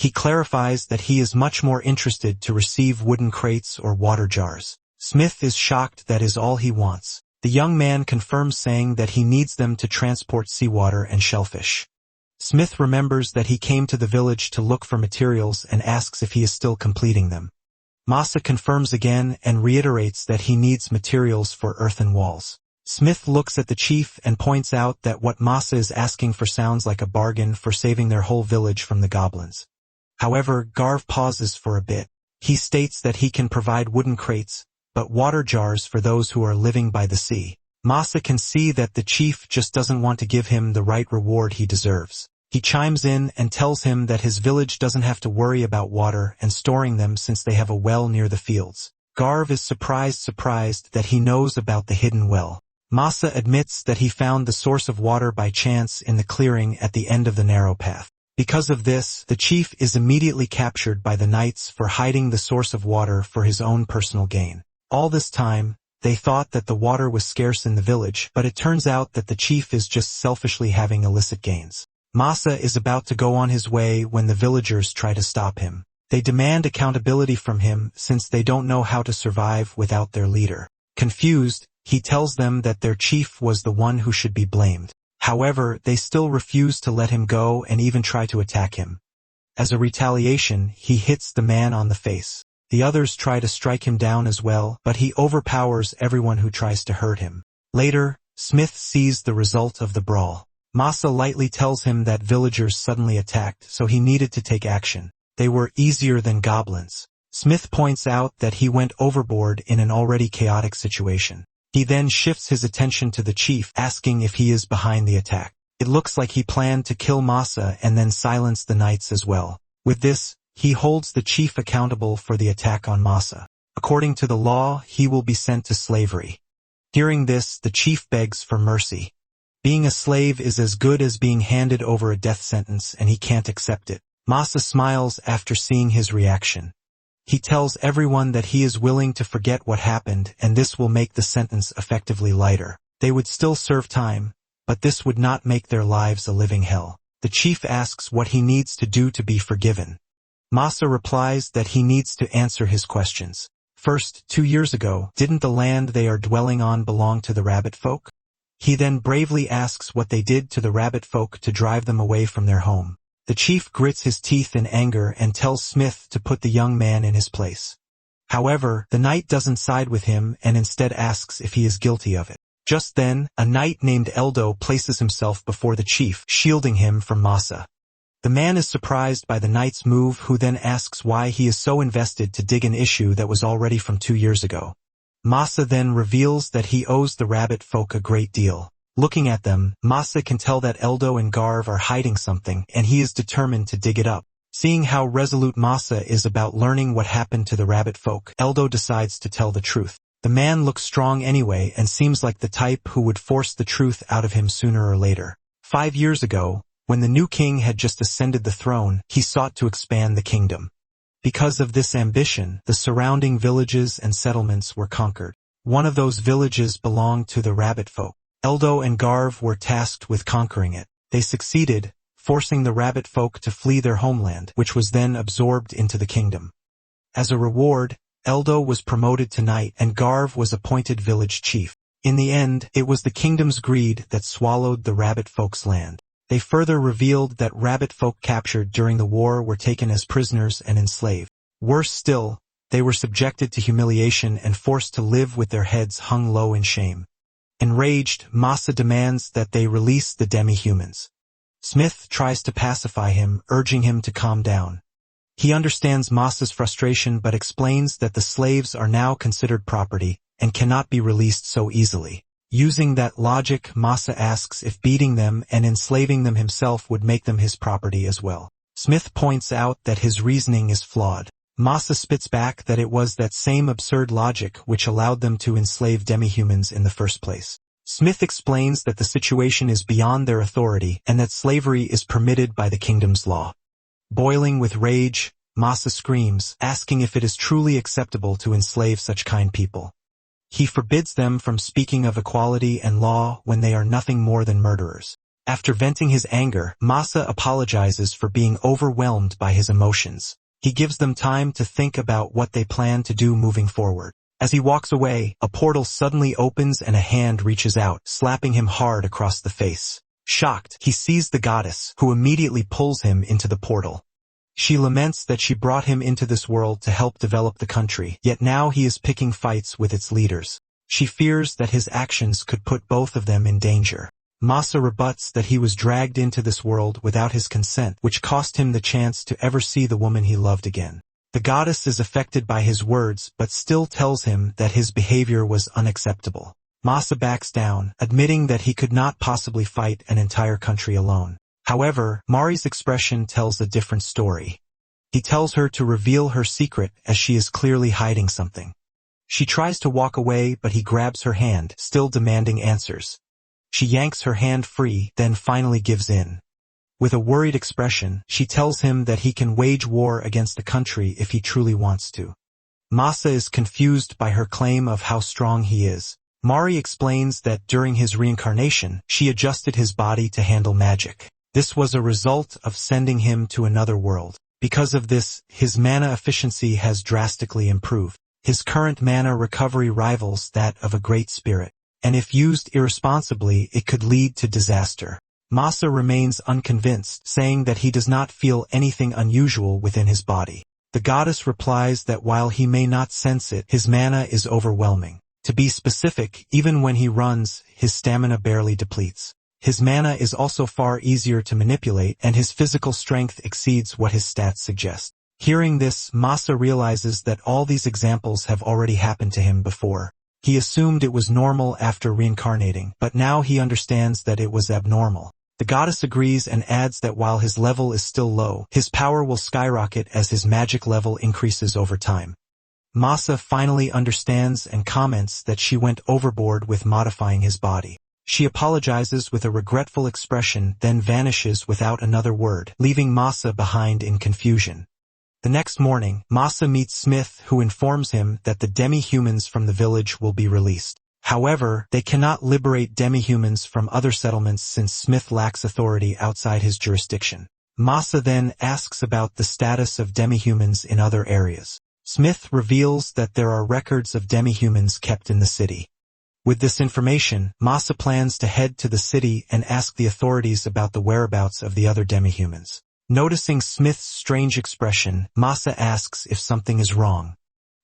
He clarifies that he is much more interested to receive wooden crates or water jars. Smith is shocked that is all he wants. The young man confirms, saying that he needs them to transport seawater and shellfish. Smith remembers that he came to the village to look for materials and asks if he is still completing them. Masa confirms again and reiterates that he needs materials for earthen walls. Smith looks at the chief and points out that what Masa is asking for sounds like a bargain for saving their whole village from the goblins. However, Garv pauses for a bit. He states that he can provide wooden crates, but water jars for those who are living by the sea. Masa can see that the chief just doesn't want to give him the right reward he deserves. He chimes in and tells him that his village doesn't have to worry about water and storing them since they have a well near the fields. Garv is surprised that he knows about the hidden well. Masa admits that he found the source of water by chance in the clearing at the end of the narrow path. Because of this, the chief is immediately captured by the knights for hiding the source of water for his own personal gain. All this time, they thought that the water was scarce in the village, but it turns out that the chief is just selfishly having illicit gains. Masa is about to go on his way when the villagers try to stop him. They demand accountability from him since they don't know how to survive without their leader. Confused, he tells them that their chief was the one who should be blamed. However, they still refuse to let him go and even try to attack him. As a retaliation, he hits the man on the face. The others try to strike him down as well, but he overpowers everyone who tries to hurt him. Later, Smith sees the result of the brawl. Masa lightly tells him that villagers suddenly attacked, so he needed to take action. They were easier than goblins. Smith points out that he went overboard in an already chaotic situation. He then shifts his attention to the chief, asking if he is behind the attack. It looks like he planned to kill Masa and then silence the knights as well. With this, he holds the chief accountable for the attack on Masa. According to the law, he will be sent to slavery. Hearing this, the chief begs for mercy. Being a slave is as good as being handed over a death sentence, and he can't accept it. Masa smiles after seeing his reaction. He tells everyone that he is willing to forget what happened, and this will make the sentence effectively lighter. They would still serve time, but this would not make their lives a living hell. The chief asks what he needs to do to be forgiven. Masa replies that he needs to answer his questions. First, 2 years ago, didn't the land they are dwelling on belong to the rabbit folk? He then bravely asks what they did to the rabbit folk to drive them away from their home. The chief grits his teeth in anger and tells Smith to put the young man in his place. However, the knight doesn't side with him and instead asks if he is guilty of it. Just then, a knight named Eldo places himself before the chief, shielding him from Masa. The man is surprised by the knight's move, who then asks why he is so invested to dig an issue that was already from 2 years ago. Masa then reveals that he owes the rabbit folk a great deal. Looking at them, Masa can tell that Eldo and Garv are hiding something, and he is determined to dig it up. Seeing how resolute Masa is about learning what happened to the rabbit folk, Eldo decides to tell the truth. The man looks strong anyway and seems like the type who would force the truth out of him sooner or later. 5 years ago, when the new king had just ascended the throne, he sought to expand the kingdom. Because of this ambition, the surrounding villages and settlements were conquered. One of those villages belonged to the rabbit folk. Eldo and Garv were tasked with conquering it. They succeeded, forcing the rabbit folk to flee their homeland, which was then absorbed into the kingdom. As a reward, Eldo was promoted to knight and Garv was appointed village chief. In the end, it was the kingdom's greed that swallowed the rabbit folk's land. They further revealed that rabbit folk captured during the war were taken as prisoners and enslaved. Worse still, they were subjected to humiliation and forced to live with their heads hung low in shame. Enraged, Masa demands that they release the demi-humans. Smith tries to pacify him, urging him to calm down. He understands Masa's frustration but explains that the slaves are now considered property and cannot be released so easily. Using that logic, Masa asks if beating them and enslaving them himself would make them his property as well. Smith points out that his reasoning is flawed. Masa spits back that it was that same absurd logic which allowed them to enslave demi-humans in the first place. Smith explains that the situation is beyond their authority and that slavery is permitted by the kingdom's law. Boiling with rage, Masa screams, asking if it is truly acceptable to enslave such kind people. He forbids them from speaking of equality and law when they are nothing more than murderers. After venting his anger, Masa apologizes for being overwhelmed by his emotions. He gives them time to think about what they plan to do moving forward. As he walks away, a portal suddenly opens and a hand reaches out, slapping him hard across the face. Shocked, he sees the goddess, who immediately pulls him into the portal. She laments that she brought him into this world to help develop the country, yet now he is picking fights with its leaders. She fears that his actions could put both of them in danger. Masa rebuts that he was dragged into this world without his consent, which cost him the chance to ever see the woman he loved again. The goddess is affected by his words but still tells him that his behavior was unacceptable. Masa backs down, admitting that he could not possibly fight an entire country alone. However, Mari's expression tells a different story. He tells her to reveal her secret as she is clearly hiding something. She tries to walk away but he grabs her hand, still demanding answers. She yanks her hand free, then finally gives in. With a worried expression, she tells him that he can wage war against the country if he truly wants to. Masa is confused by her claim of how strong he is. Mari explains that during his reincarnation, she adjusted his body to handle magic. This was a result of sending him to another world. Because of this, his mana efficiency has drastically improved. His current mana recovery rivals that of a great spirit, and if used irresponsibly it could lead to disaster. Masa remains unconvinced, saying that he does not feel anything unusual within his body. The goddess replies that while he may not sense it, his mana is overwhelming. To be specific, even when he runs, his stamina barely depletes. His mana is also far easier to manipulate, and his physical strength exceeds what his stats suggest. Hearing this, Masa realizes that all these examples have already happened to him before. He assumed it was normal after reincarnating, but now he understands that it was abnormal. The goddess agrees and adds that while his level is still low, his power will skyrocket as his magic level increases over time. Masa finally understands and comments that she went overboard with modifying his body. She apologizes with a regretful expression, then vanishes without another word, leaving Masa behind in confusion. The next morning, Masa meets Smith, who informs him that the demi-humans from the village will be released. However, they cannot liberate demi-humans from other settlements since Smith lacks authority outside his jurisdiction. Masa then asks about the status of demi-humans in other areas. Smith reveals that there are records of demi-humans kept in the city. With this information, Masa plans to head to the city and ask the authorities about the whereabouts of the other demi-humans. Noticing Smith's strange expression, Masa asks if something is wrong.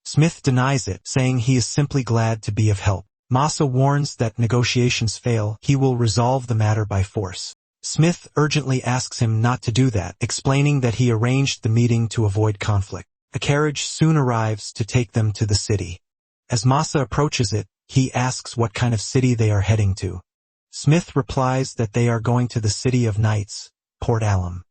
Smith denies it, saying he is simply glad to be of help. Masa warns that negotiations fail, he will resolve the matter by force. Smith urgently asks him not to do that, explaining that he arranged the meeting to avoid conflict. A carriage soon arrives to take them to the city. As Masa approaches it, he asks what kind of city they are heading to. Smith replies that they are going to the City of Knights, Port Alum.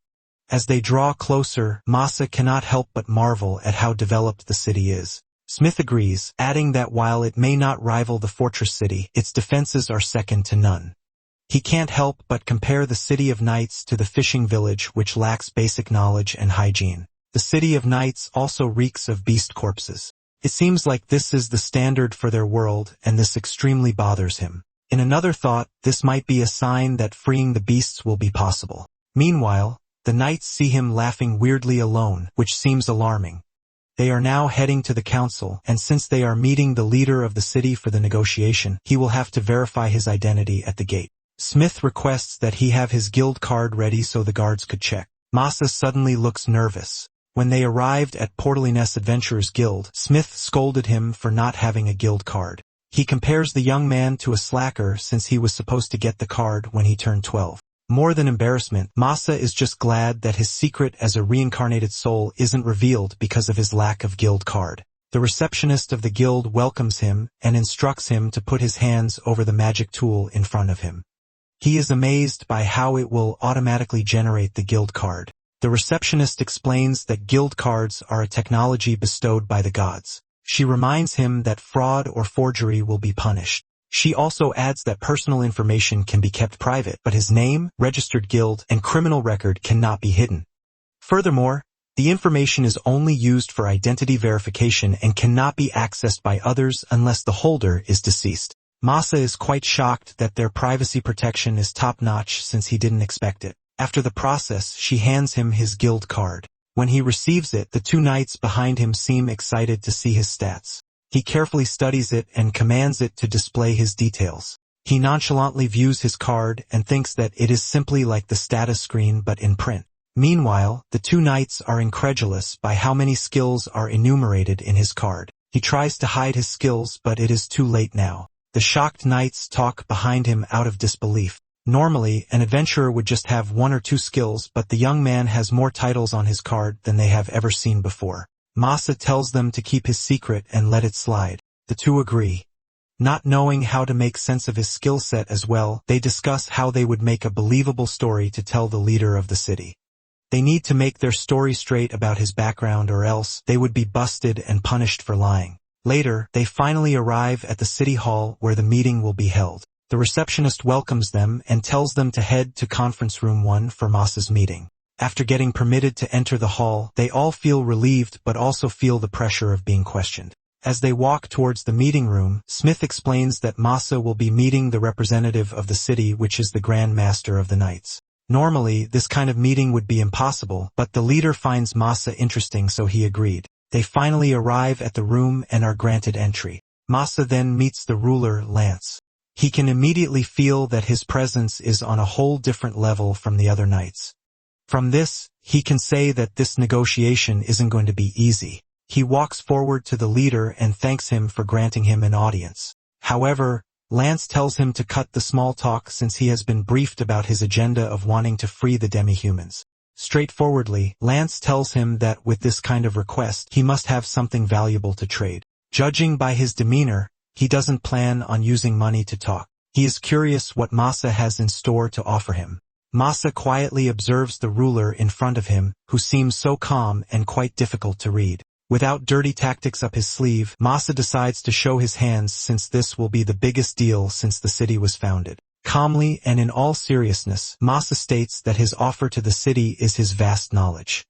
As they draw closer, Masa cannot help but marvel at how developed the city is. Smith agrees, adding that while it may not rival the fortress city, its defenses are second to none. He can't help but compare the City of Knights to the fishing village, which lacks basic knowledge and hygiene. The City of Knights also reeks of beast corpses. It seems like this is the standard for their world, and this extremely bothers him. In another thought, this might be a sign that freeing the beasts will be possible. Meanwhile, the knights see him laughing weirdly alone, which seems alarming. They are now heading to the council, and since they are meeting the leader of the city for the negotiation, he will have to verify his identity at the gate. Smith requests that he have his guild card ready so the guards could check. Masa suddenly looks nervous. When they arrived at Portalines Adventurers Guild, Smith scolded him for not having a guild card. He compares the young man to a slacker since he was supposed to get the card when he turned 12. More than embarrassment, Masa is just glad that his secret as a reincarnated soul isn't revealed because of his lack of guild card. The receptionist of the guild welcomes him and instructs him to put his hands over the magic tool in front of him. He is amazed by how it will automatically generate the guild card. The receptionist explains that guild cards are a technology bestowed by the gods. She reminds him that fraud or forgery will be punished. She also adds that personal information can be kept private, but his name, registered guild, and criminal record cannot be hidden. Furthermore, the information is only used for identity verification and cannot be accessed by others unless the holder is deceased. Masa is quite shocked that their privacy protection is top-notch since he didn't expect it. After the process, she hands him his guild card. When he receives it, the two knights behind him seem excited to see his stats. He carefully studies it and commands it to display his details. He nonchalantly views his card and thinks that it is simply like the status screen but in print. Meanwhile, the two knights are incredulous by how many skills are enumerated in his card. He tries to hide his skills, but it is too late now. The shocked knights talk behind him out of disbelief. Normally, an adventurer would just have 1 or 2 skills, but the young man has more titles on his card than they have ever seen before. Masa tells them to keep his secret and let it slide. The two agree. Not knowing how to make sense of his skill set as well, they discuss how they would make a believable story to tell the leader of the city. They need to make their story straight about his background or else they would be busted and punished for lying. Later, they finally arrive at the city hall where the meeting will be held. The receptionist welcomes them and tells them to head to conference room 1 for Masa's meeting. After getting permitted to enter the hall, they all feel relieved but also feel the pressure of being questioned. As they walk towards the meeting room, Smith explains that Masa will be meeting the representative of the city, which is the Grand Master of the Knights. Normally, this kind of meeting would be impossible, but the leader finds Masa interesting, so he agreed. They finally arrive at the room and are granted entry. Masa then meets the ruler, Lance. He can immediately feel that his presence is on a whole different level from the other knights. From this, he can say that this negotiation isn't going to be easy. He walks forward to the leader and thanks him for granting him an audience. However, Lance tells him to cut the small talk since he has been briefed about his agenda of wanting to free the demi-humans. Straightforwardly, Lance tells him that with this kind of request, he must have something valuable to trade. Judging by his demeanor, he doesn't plan on using money to talk. He is curious what Masa has in store to offer him. Masa quietly observes the ruler in front of him, who seems so calm and quite difficult to read. Without dirty tactics up his sleeve, Masa decides to show his hands since this will be the biggest deal since the city was founded. Calmly and in all seriousness, Masa states that his offer to the city is his vast knowledge.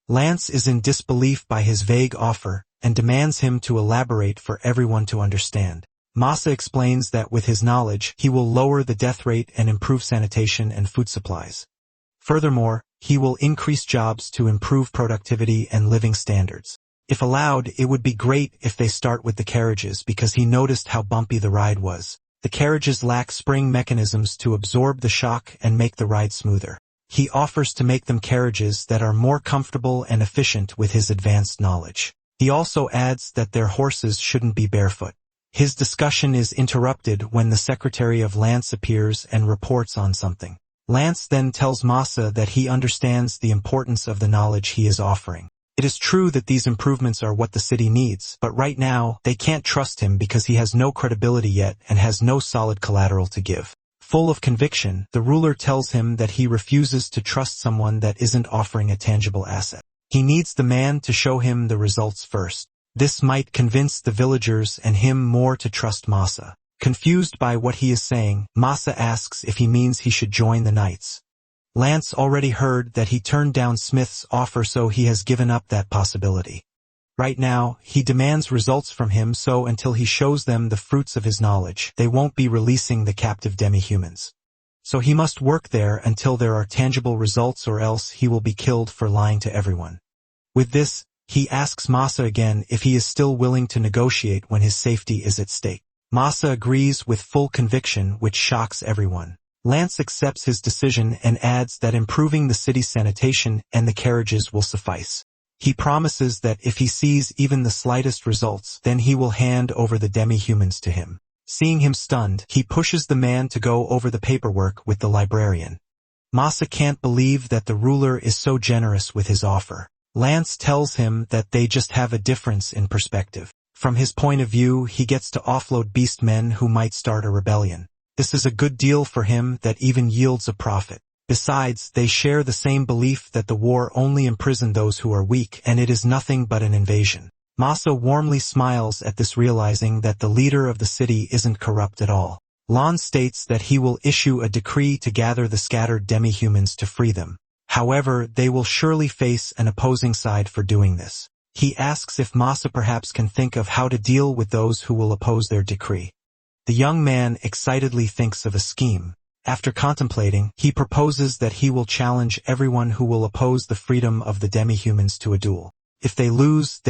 Lance is in disbelief by his vague offer and demands him to elaborate for everyone to understand. Masa explains that with his knowledge, he will lower the death rate and improve sanitation and food supplies. Furthermore, he will increase jobs to improve productivity and living standards. If allowed, it would be great if they start with the carriages because he noticed how bumpy the ride was. The carriages lack spring mechanisms to absorb the shock and make the ride smoother. He offers to make them carriages that are more comfortable and efficient with his advanced knowledge. He also adds that their horses shouldn't be barefoot. His discussion is interrupted when the secretary of Lance appears and reports on something. Lance then tells Masa that he understands the importance of the knowledge he is offering. It is true that these improvements are what the city needs, but right now, they can't trust him because he has no credibility yet and has no solid collateral to give. Full of conviction, the ruler tells him that he refuses to trust someone that isn't offering a tangible asset. He needs the man to show him the results first. This might convince the villagers and him more to trust Masa. Confused by what he is saying, Masa asks if he means he should join the knights. Lance already heard that he turned down Smith's offer, so he has given up that possibility. Right now, he demands results from him, so until he shows them the fruits of his knowledge, they won't be releasing the captive demi-humans. So he must work there until there are tangible results, or else he will be killed for lying to everyone. With this, he asks Masa again if he is still willing to negotiate when his safety is at stake. Masa agrees with full conviction, which shocks everyone. Lance accepts his decision and adds that improving the city's sanitation and the carriages will suffice. He promises that if he sees even the slightest results, then he will hand over the demi-humans to him. Seeing him stunned, he pushes the man to go over the paperwork with the librarian. Masa can't believe that the ruler is so generous with his offer. Lance tells him that they just have a difference in perspective. From his point of view, he gets to offload beast men who might start a rebellion. This is a good deal for him that even yields a profit. Besides, they share the same belief that the war only imprisoned those who are weak, and it is nothing but an invasion. Masa warmly smiles at this, realizing that the leader of the city isn't corrupt at all. Lon states that he will issue a decree to gather the scattered demi-humans to free them. However, they will surely face an opposing side for doing this. He asks if Masa perhaps can think of how to deal with those who will oppose their decree. The young man excitedly thinks of a scheme. After contemplating, he proposes that he will challenge everyone who will oppose the freedom of the demi-humans to a duel. If they lose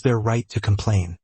their right to complain.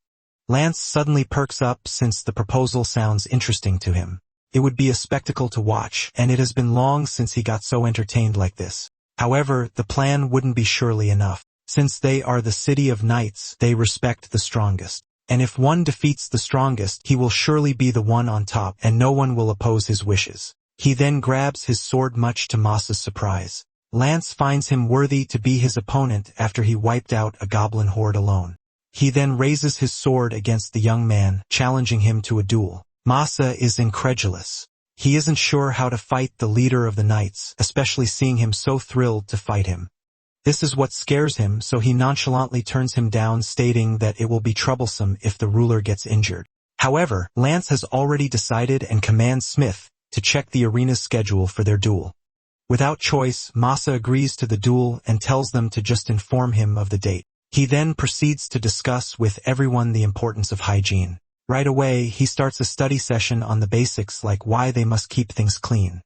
Lance suddenly perks up since the proposal sounds interesting to him. It would be a spectacle to watch, and it has been long since he got so entertained like this. However, the plan wouldn't be surely enough. Since they are the city of knights, they respect the strongest. And if one defeats the strongest, he will surely be the one on top, and no one will oppose his wishes. He then grabs his sword much to Masa's surprise. Lance finds him worthy to be his opponent after he wiped out a goblin horde alone. He then raises his sword against the young man, challenging him to a duel. Masa is incredulous. He isn't sure how to fight the leader of the knights, especially seeing him so thrilled to fight him. This is what scares him, so he nonchalantly turns him down, stating that it will be troublesome if the ruler gets injured. However, Lance has already decided and commands Smith to check the arena's schedule for their duel. Without choice, Masa agrees to the duel and tells them to just inform him of the date. He then proceeds to discuss with everyone the importance of hygiene. Right away, he starts a study session on the basics like why they must keep things clean.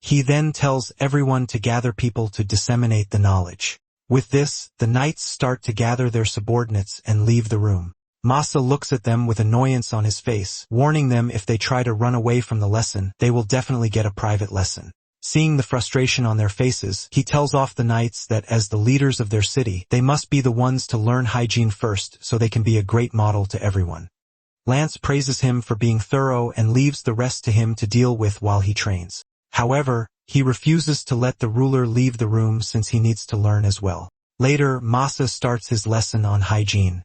He then tells everyone to gather people to disseminate the knowledge. With this, the knights start to gather their subordinates and leave the room. Masa looks at them with annoyance on his face, warning them if they try to run away from the lesson, they will definitely get a private lesson. Seeing the frustration on their faces, he tells off the knights that as the leaders of their city, they must be the ones to learn hygiene first so they can be a great model to everyone. Lance praises him for being thorough and leaves the rest to him to deal with while he trains. However, he refuses to let the ruler leave the room since he needs to learn as well. Later, Masa starts his lesson on hygiene.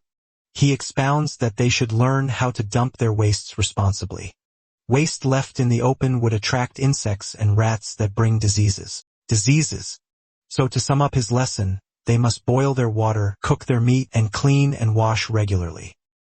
He expounds that they should learn how to dump their wastes responsibly. Waste left in the open would attract insects and rats that bring diseases. So to sum up his lesson, they must boil their water, cook their meat, and clean and wash regularly.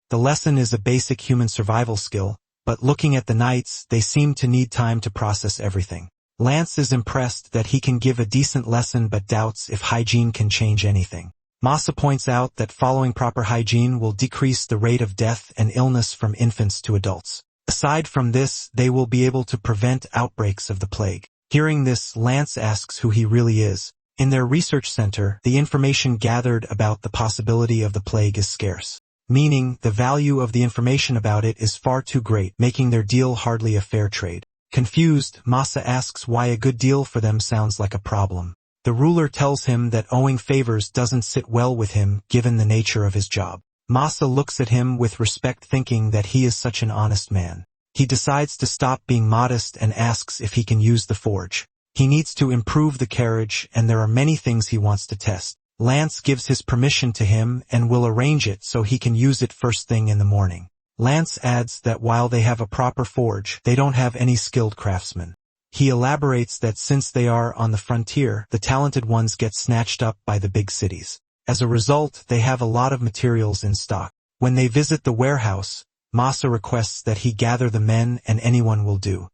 The lesson is a basic human survival skill, but looking at the knights, they seem to need time to process everything. Lance is impressed that he can give a decent lesson but doubts if hygiene can change anything. Masa points out that following proper hygiene will decrease the rate of death and illness from infants to adults. Aside from this, they will be able to prevent outbreaks of the plague. Hearing this, Lance asks who he really is. In their research center, the information gathered about the possibility of the plague is scarce. Meaning, the value of the information about it is far too great, making their deal hardly a fair trade. Confused, Masa asks why a good deal for them sounds like a problem. The ruler tells him that owing favors doesn't sit well with him, given the nature of his job. Masa looks at him with respect, thinking that he is such an honest man. He decides to stop being modest and asks if he can use the forge. He needs to improve the carriage, and there are many things he wants to test. Lance gives his permission to him and will arrange it so he can use it first thing in the morning. Lance adds that while they have a proper forge, they don't have any skilled craftsmen. He elaborates that since they are on the frontier, the talented ones get snatched up by the big cities. As a result, they have a lot of materials in stock. When they visit the warehouse, Masa requests that he gather the men and anyone will do.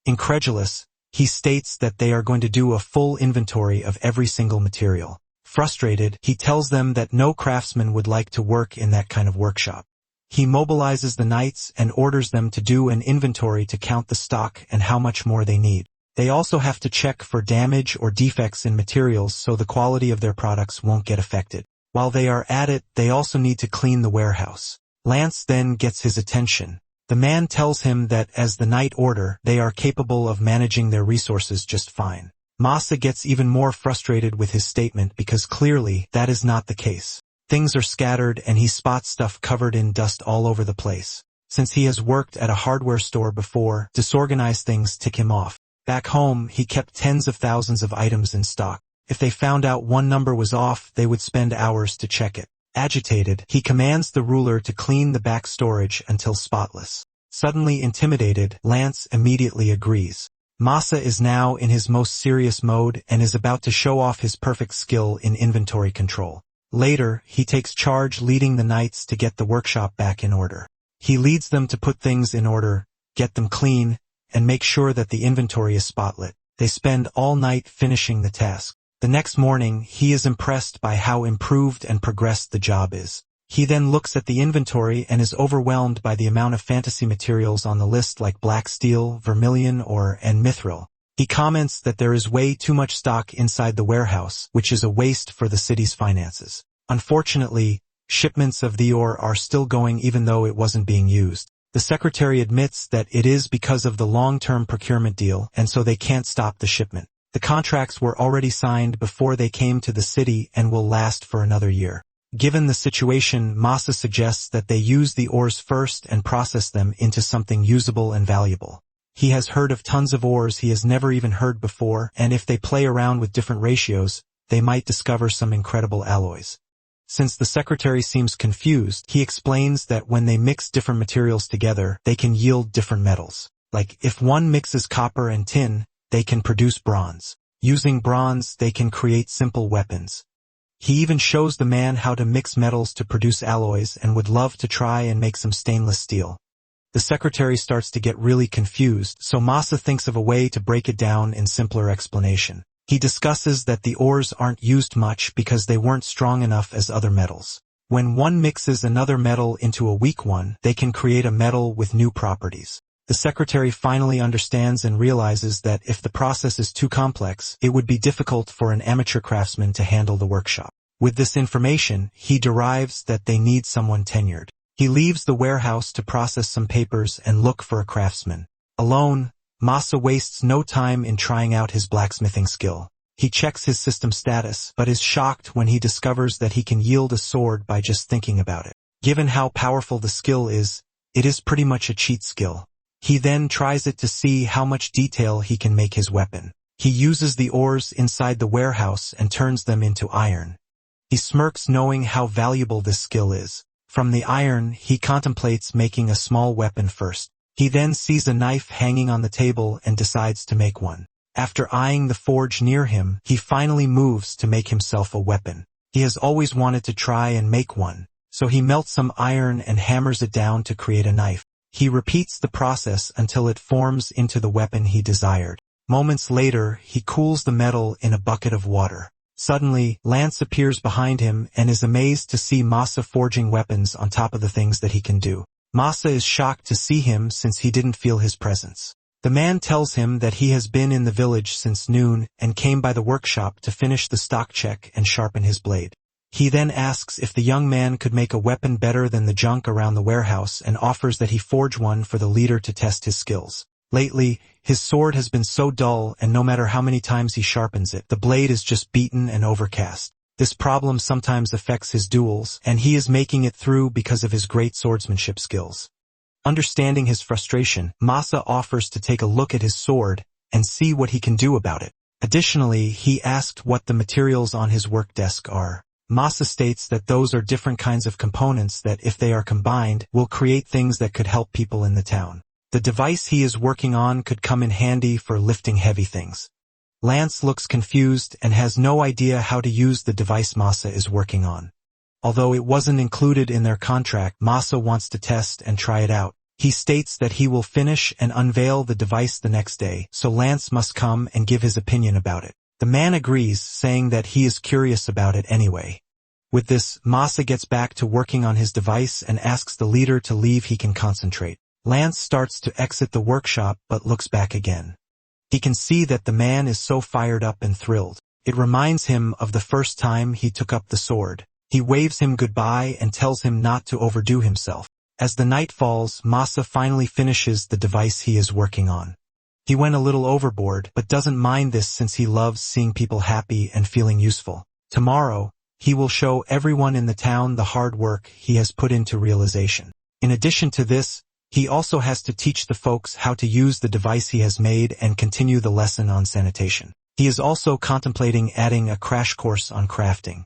Incredulous, he states that they are going to do a full inventory of every single material. Frustrated, he tells them that no craftsman would like to work in that kind of workshop. He mobilizes the knights and orders them to do an inventory to count the stock and how much more they need. They also have to check for damage or defects in materials so the quality of their products won't get affected. While they are at it, they also need to clean the warehouse. Lance then gets his attention. The man tells him that as the knight order, they are capable of managing their resources just fine. Masa gets even more frustrated with his statement because clearly that is not the case. Things are scattered and he spots stuff covered in dust all over the place. Since he has worked at a hardware store before, disorganized things tick him off. Back home, he kept tens of thousands of items in stock. If they found out one number was off, they would spend hours to check it. Agitated, he commands the ruler to clean the back storage until spotless. Suddenly intimidated, Lance immediately agrees. Masa is now in his most serious mode and is about to show off his perfect skill in inventory control. Later, he takes charge, leading the knights to get the workshop back in order. He leads them to put things in order, get them clean, and make sure that the inventory is spotless. They spend all night finishing the task. The next morning, he is impressed by how improved and progressed the job is. He then looks at the inventory and is overwhelmed by the amount of fantasy materials on the list like black steel, vermilion, and mithril. He comments that there is way too much stock inside the warehouse, which is a waste for the city's finances. Unfortunately, shipments of the ore are still going even though it wasn't being used. The secretary admits that it is because of the long-term procurement deal and so they can't stop the shipment. The contracts were already signed before they came to the city and will last for another year. Given the situation, Masa suggests that they use the ores first and process them into something usable and valuable. He has heard of tons of ores he has never even heard before, and if they play around with different ratios, they might discover some incredible alloys. Since the secretary seems confused, he explains that when they mix different materials together, they can yield different metals. Like, if one mixes copper and tin, they can produce bronze. Using bronze, they can create simple weapons. He even shows the man how to mix metals to produce alloys and would love to try and make some stainless steel. The secretary starts to get really confused, so Masa thinks of a way to break it down in simpler explanation. He discusses that the ores aren't used much because they weren't strong enough as other metals. When one mixes another metal into a weak one, they can create a metal with new properties. The secretary finally understands and realizes that if the process is too complex, it would be difficult for an amateur craftsman to handle the workshop. With this information, he derives that they need someone tenured. He leaves the warehouse to process some papers and look for a craftsman. Alone, Masa wastes no time in trying out his blacksmithing skill. He checks his system status, but is shocked when he discovers that he can yield a sword by just thinking about it. Given how powerful the skill is, it is pretty much a cheat skill. He then tries it to see how much detail he can make his weapon. He uses the ores inside the warehouse and turns them into iron. He smirks knowing how valuable this skill is. From the iron, he contemplates making a small weapon first. He then sees a knife hanging on the table and decides to make one. After eyeing the forge near him, he finally moves to make himself a weapon. He has always wanted to try and make one, so he melts some iron and hammers it down to create a knife. He repeats the process until it forms into the weapon he desired. Moments later, he cools the metal in a bucket of water. Suddenly, Lance appears behind him and is amazed to see Masa forging weapons on top of the things that he can do. Masa is shocked to see him since he didn't feel his presence. The man tells him that he has been in the village since noon and came by the workshop to finish the stock check and sharpen his blade. He then asks if the young man could make a weapon better than the junk around the warehouse and offers that he forge one for the leader to test his skills. Lately, his sword has been so dull and no matter how many times he sharpens it, the blade is just beaten and overcast. This problem sometimes affects his duels, and he is making it through because of his great swordsmanship skills. Understanding his frustration, Masa offers to take a look at his sword and see what he can do about it. Additionally, he asked what the materials on his work desk are. Masa states that those are different kinds of components that, if they are combined, will create things that could help people in the town. The device he is working on could come in handy for lifting heavy things. Lance looks confused and has no idea how to use the device Masa is working on. Although it wasn't included in their contract, Masa wants to test and try it out. He states that he will finish and unveil the device the next day, so Lance must come and give his opinion about it. The man agrees, saying that he is curious about it anyway. With this, Masa gets back to working on his device and asks the leader to leave he can concentrate. Lance starts to exit the workshop but looks back again. He can see that the man is so fired up and thrilled. It reminds him of the first time he took up the sword. He waves him goodbye and tells him not to overdo himself. As the night falls, Masa finally finishes the device he is working on. He went a little overboard, but doesn't mind this since he loves seeing people happy and feeling useful. Tomorrow, he will show everyone in the town the hard work he has put into realization. In addition to this, he also has to teach the folks how to use the device he has made and continue the lesson on sanitation. He is also contemplating adding a crash course on crafting.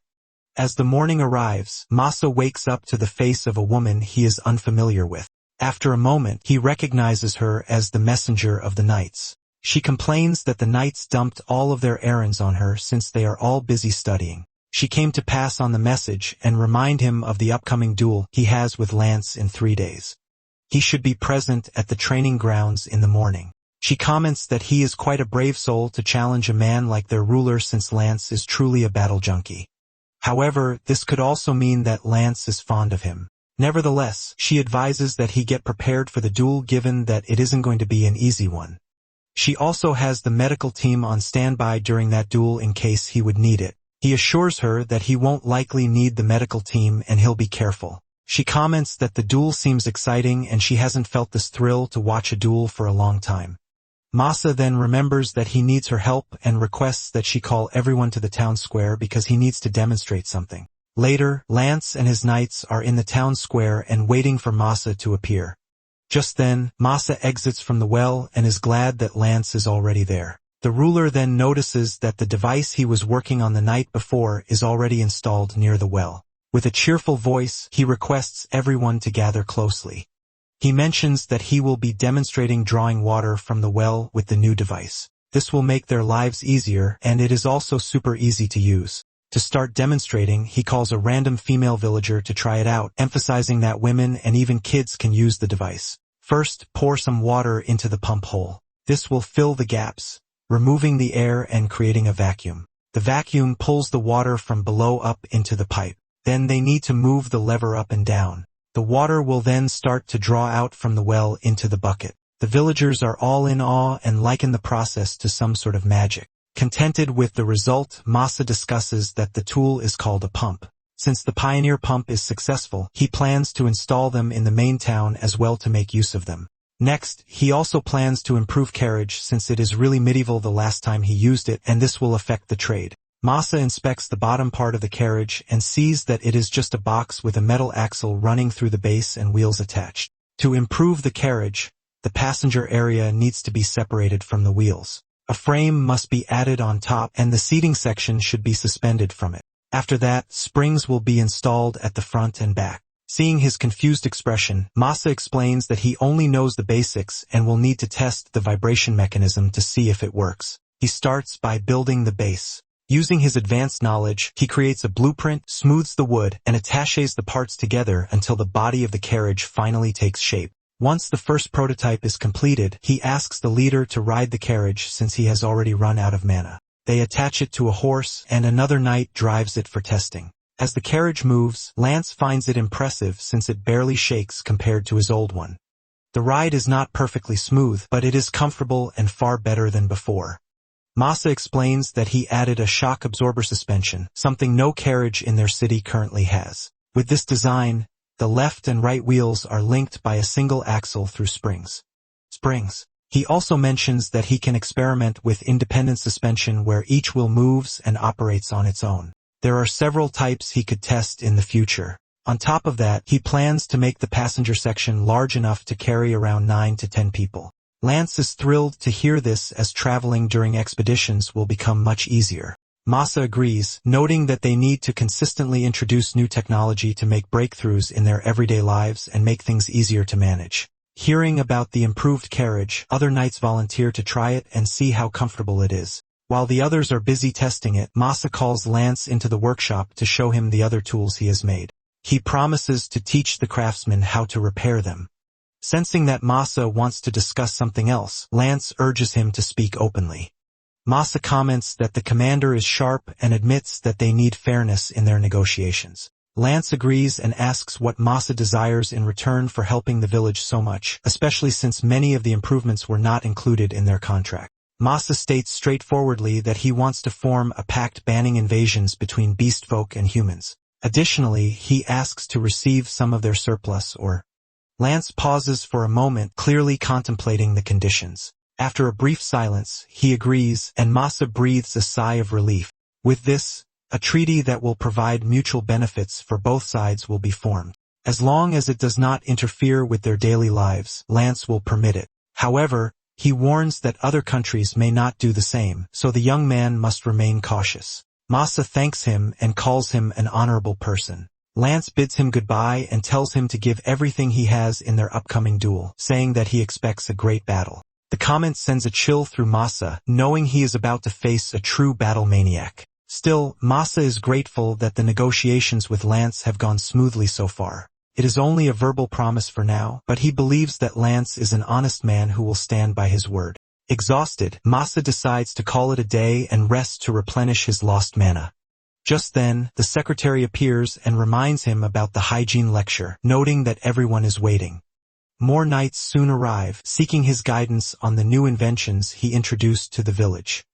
As the morning arrives, Masa wakes up to the face of a woman he is unfamiliar with. After a moment, he recognizes her as the messenger of the knights. She complains that the knights dumped all of their errands on her since they are all busy studying. She came to pass on the message and remind him of the upcoming duel he has with Lance in 3 days. He should be present at the training grounds in the morning. She comments that he is quite a brave soul to challenge a man like their ruler since Lance is truly a battle junkie. However, this could also mean that Lance is fond of him. Nevertheless, she advises that he get prepared for the duel given that it isn't going to be an easy one. She also has the medical team on standby during that duel in case he would need it. He assures her that he won't likely need the medical team and he'll be careful. She comments that the duel seems exciting and she hasn't felt this thrill to watch a duel for a long time. Masa then remembers that he needs her help and requests that she call everyone to the town square because he needs to demonstrate something. Later, Lance and his knights are in the town square and waiting for Masa to appear. Just then, Masa exits from the well and is glad that Lance is already there. The ruler then notices that the device he was working on the night before is already installed near the well. With a cheerful voice, he requests everyone to gather closely. He mentions that he will be demonstrating drawing water from the well with the new device. This will make their lives easier and it is also super easy to use. To start demonstrating, he calls a random female villager to try it out, emphasizing that women and even kids can use the device. First, pour some water into the pump hole. This will fill the gaps, removing the air and creating a vacuum. The vacuum pulls the water from below up into the pipe. Then they need to move the lever up and down. The water will then start to draw out from the well into the bucket. The villagers are all in awe and liken the process to some sort of magic. Contented with the result, Masa discusses that the tool is called a pump. Since the pioneer pump is successful, he plans to install them in the main town as well to make use of them. Next, he also plans to improve carriage since it is really medieval the last time he used it and this will affect the trade. Masa inspects the bottom part of the carriage and sees that it is just a box with a metal axle running through the base and wheels attached. To improve the carriage, the passenger area needs to be separated from the wheels. A frame must be added on top and the seating section should be suspended from it. After that, springs will be installed at the front and back. Seeing his confused expression, Masa explains that he only knows the basics and will need to test the vibration mechanism to see if it works. He starts by building the base. Using his advanced knowledge, he creates a blueprint, smooths the wood, and attaches the parts together until the body of the carriage finally takes shape. Once the first prototype is completed, he asks the leader to ride the carriage since he has already run out of mana. They attach it to a horse and another knight drives it for testing. As the carriage moves, Lance finds it impressive since it barely shakes compared to his old one. The ride is not perfectly smooth, but it is comfortable and far better than before. Masa explains that he added a shock absorber suspension, something no carriage in their city currently has. With this design, the left and right wheels are linked by a single axle through springs. He also mentions that he can experiment with independent suspension where each wheel moves and operates on its own. There are several types he could test in the future. On top of that, he plans to make the passenger section large enough to carry around 9 to 10 people. Lance is thrilled to hear this as traveling during expeditions will become much easier. Masa agrees, noting that they need to consistently introduce new technology to make breakthroughs in their everyday lives and make things easier to manage. Hearing about the improved carriage, other knights volunteer to try it and see how comfortable it is. While the others are busy testing it, Masa calls Lance into the workshop to show him the other tools he has made. He promises to teach the craftsmen how to repair them. Sensing that Masa wants to discuss something else, Lance urges him to speak openly. Masa comments that the commander is sharp and admits that they need fairness in their negotiations. Lance agrees and asks what Masa desires in return for helping the village so much, especially since many of the improvements were not included in their contract. Masa states straightforwardly that he wants to form a pact banning invasions between beast folk and humans. Additionally, he asks to receive some of their surplus or... Lance pauses for a moment, clearly contemplating the conditions. After a brief silence, he agrees, and Masa breathes a sigh of relief. With this, a treaty that will provide mutual benefits for both sides will be formed. As long as it does not interfere with their daily lives, Lance will permit it. However, he warns that other countries may not do the same, so the young man must remain cautious. Masa thanks him and calls him an honorable person. Lance bids him goodbye and tells him to give everything he has in their upcoming duel, saying that he expects a great battle. The comment sends a chill through Masa, knowing he is about to face a true battle maniac. Still, Masa is grateful that the negotiations with Lance have gone smoothly so far. It is only a verbal promise for now, but he believes that Lance is an honest man who will stand by his word. Exhausted, Masa decides to call it a day and rest to replenish his lost mana. Just then, the secretary appears and reminds him about the hygiene lecture, noting that everyone is waiting. More knights soon arrive, seeking his guidance on the new inventions he introduced to the village.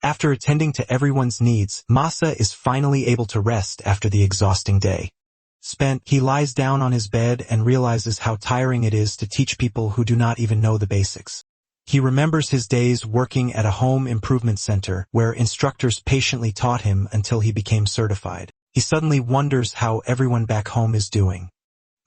After attending to everyone's needs, Masa is finally able to rest after the exhausting day. He lies down on his bed and realizes how tiring it is to teach people who do not even know the basics. He remembers his days working at a home improvement center where instructors patiently taught him until he became certified. He suddenly wonders how everyone back home is doing.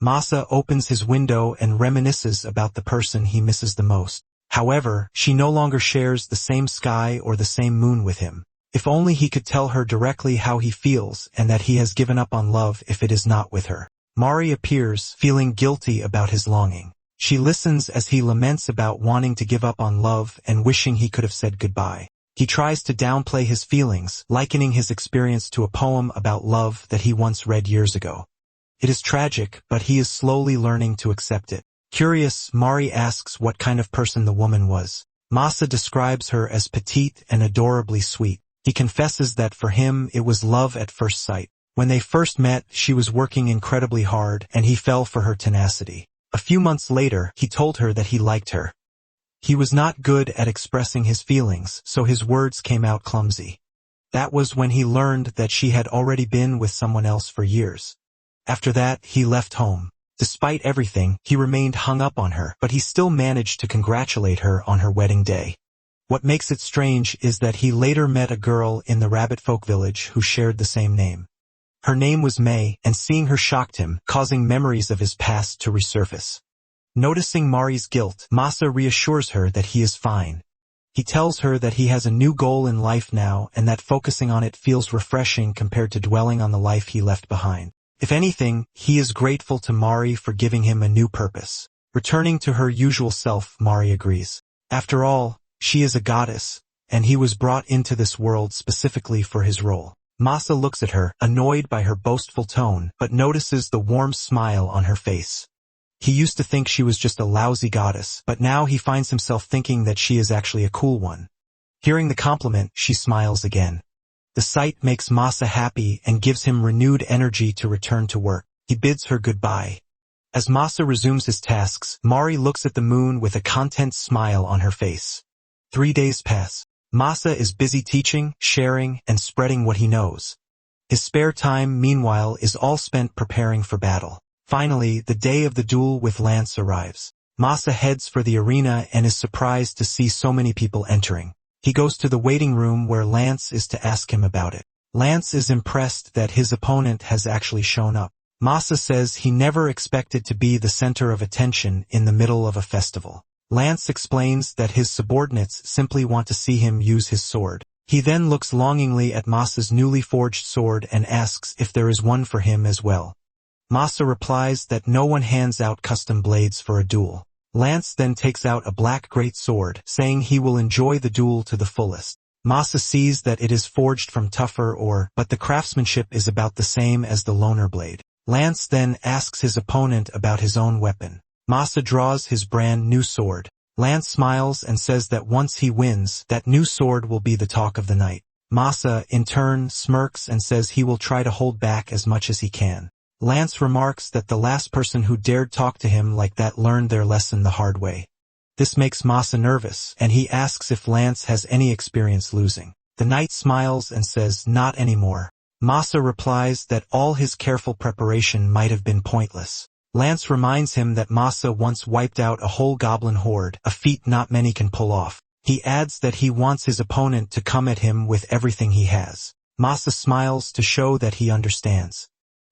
Masa opens his window and reminisces about the person he misses the most. However, she no longer shares the same sky or the same moon with him. If only he could tell her directly how he feels and that he has given up on love if it is not with her. Mari appears, feeling guilty about his longing. She listens as he laments about wanting to give up on love and wishing he could have said goodbye. He tries to downplay his feelings, likening his experience to a poem about love that he once read years ago. It is tragic, but he is slowly learning to accept it. Curious, Mari asks what kind of person the woman was. Masa describes her as petite and adorably sweet. He confesses that for him it was love at first sight. When they first met, she was working incredibly hard, and he fell for her tenacity. A few months later, he told her that he liked her. He was not good at expressing his feelings, so his words came out clumsy. That was when he learned that she had already been with someone else for years. After that, he left home. Despite everything, he remained hung up on her, but he still managed to congratulate her on her wedding day. What makes it strange is that he later met a girl in the rabbit folk village who shared the same name. Her name was May, and seeing her shocked him, causing memories of his past to resurface. Noticing Mari's guilt, Masa reassures her that he is fine. He tells her that he has a new goal in life now and that focusing on it feels refreshing compared to dwelling on the life he left behind. If anything, he is grateful to Mari for giving him a new purpose. Returning to her usual self, Mari agrees. After all, she is a goddess, and he was brought into this world specifically for his role. Masa looks at her, annoyed by her boastful tone, but notices the warm smile on her face. He used to think she was just a lousy goddess, but now he finds himself thinking that she is actually a cool one. Hearing the compliment, she smiles again. The sight makes Masa happy and gives him renewed energy to return to work. He bids her goodbye. As Masa resumes his tasks, Mari looks at the moon with a content smile on her face. 3 days pass. Masa is busy teaching, sharing, and spreading what he knows. His spare time, meanwhile, is all spent preparing for battle. Finally, the day of the duel with Lance arrives. Masa heads for the arena and is surprised to see so many people entering. He goes to the waiting room where Lance is to ask him about it. Lance is impressed that his opponent has actually shown up. Masa says he never expected to be the center of attention in the middle of a festival. Lance explains that his subordinates simply want to see him use his sword. He then looks longingly at Masa's newly forged sword and asks if there is one for him as well. Masa replies that no one hands out custom blades for a duel. Lance then takes out a black great sword, saying he will enjoy the duel to the fullest. Masa sees that it is forged from tougher ore, but the craftsmanship is about the same as the loner blade. Lance then asks his opponent about his own weapon. Masa draws his brand new sword. Lance smiles and says that once he wins, that new sword will be the talk of the night. Masa, in turn, smirks and says he will try to hold back as much as he can. Lance remarks that the last person who dared talk to him like that learned their lesson the hard way. This makes Masa nervous, and he asks if Lance has any experience losing. The knight smiles and says not anymore. Masa replies that all his careful preparation might have been pointless. Lance reminds him that Masa once wiped out a whole goblin horde, a feat not many can pull off. He adds that he wants his opponent to come at him with everything he has. Masa smiles to show that he understands.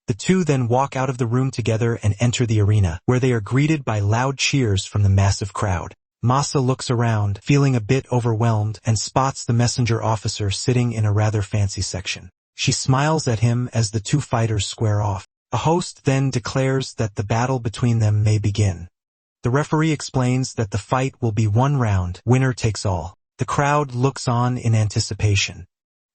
The two then walk out of the room together and enter the arena, where they are greeted by loud cheers from the massive crowd. Masa looks around, feeling a bit overwhelmed, and spots the messenger officer sitting in a rather fancy section. She smiles at him as the two fighters square off. A host then declares that the battle between them may begin. The referee explains that the fight will be one round, winner takes all. The crowd looks on in anticipation.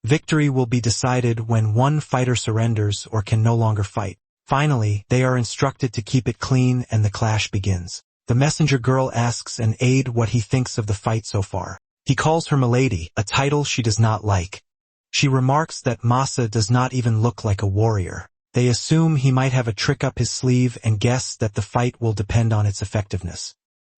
Victory will be decided when one fighter surrenders or can no longer fight. Finally, they are instructed to keep it clean and the clash begins. The messenger girl asks an aide what he thinks of the fight so far. He calls her Milady, a title she does not like. She remarks that Masa does not even look like a warrior. They assume he might have a trick up his sleeve and guess that the fight will depend on its effectiveness.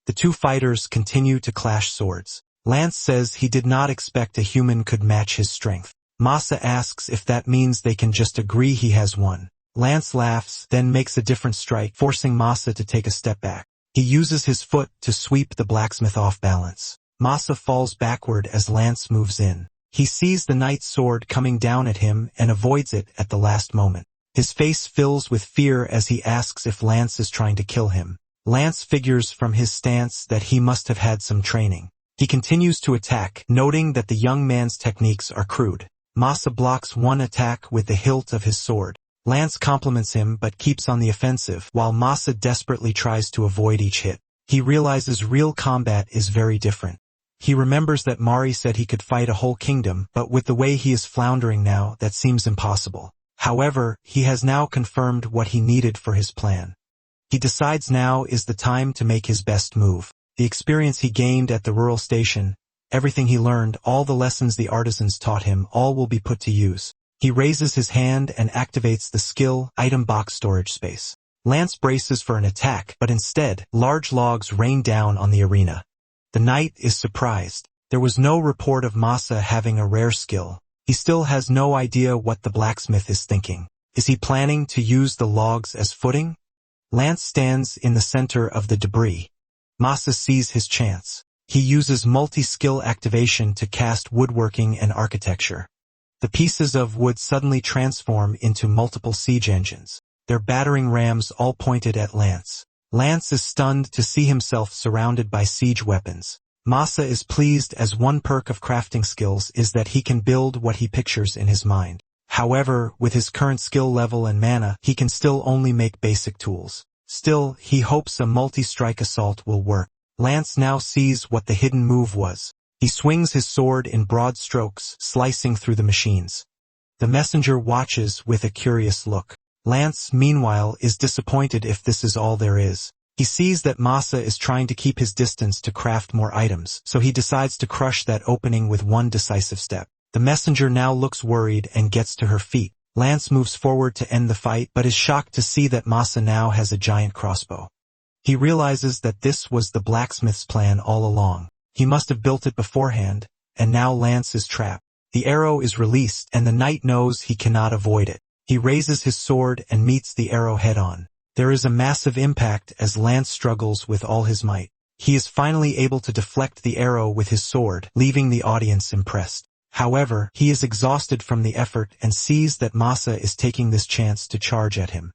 The two fighters continue to clash swords. Lance says he did not expect a human could match his strength. Masa asks if that means they can just agree he has won. Lance laughs, then makes a different strike, forcing Masa to take a step back. He uses his foot to sweep the blacksmith off balance. Masa falls backward as Lance moves in. He sees the knight's sword coming down at him and avoids it at the last moment. His face fills with fear as he asks if Lance is trying to kill him. Lance figures from his stance that he must have had some training. He continues to attack, noting that the young man's techniques are crude. Masa blocks one attack with the hilt of his sword. Lance compliments him but keeps on the offensive, while Masa desperately tries to avoid each hit. He realizes real combat is very different. He remembers that Mari said he could fight a whole kingdom, but with the way he is floundering now, that seems impossible. However, he has now confirmed what he needed for his plan. He decides now is the time to make his best move. The experience he gained at the rural station, everything he learned, all the lessons the artisans taught him, all will be put to use. He raises his hand and activates the skill item box storage space. Lance braces for an attack, but instead, large logs rain down on the arena. The knight is surprised. There was no report of Masa having a rare skill. He still has no idea what the blacksmith is thinking. Is he planning to use the logs as footing? Lance stands in the center of the debris. Masa sees his chance. He uses multi-skill activation to cast woodworking and architecture. The pieces of wood suddenly transform into multiple siege engines, their battering rams all pointed at Lance. Lance is stunned to see himself surrounded by siege weapons. Masa is pleased as one perk of crafting skills is that he can build what he pictures in his mind. However, with his current skill level and mana, he can still only make basic tools. Still, he hopes a multi-strike assault will work. Lance now sees what the hidden move was. He swings his sword in broad strokes, slicing through the machines. The messenger watches with a curious look. Lance, meanwhile, is disappointed if this is all there is. He sees that Masa is trying to keep his distance to craft more items, so he decides to crush that opening with one decisive step. The messenger now looks worried and gets to her feet. Lance moves forward to end the fight, but is shocked to see that Masa now has a giant crossbow. He realizes that this was the blacksmith's plan all along. He must have built it beforehand, and now Lance is trapped. The arrow is released, and the knight knows he cannot avoid it. He raises his sword and meets the arrow head-on. There is a massive impact as Lance struggles with all his might. He is finally able to deflect the arrow with his sword, leaving the audience impressed. However, he is exhausted from the effort and sees that Masa is taking this chance to charge at him.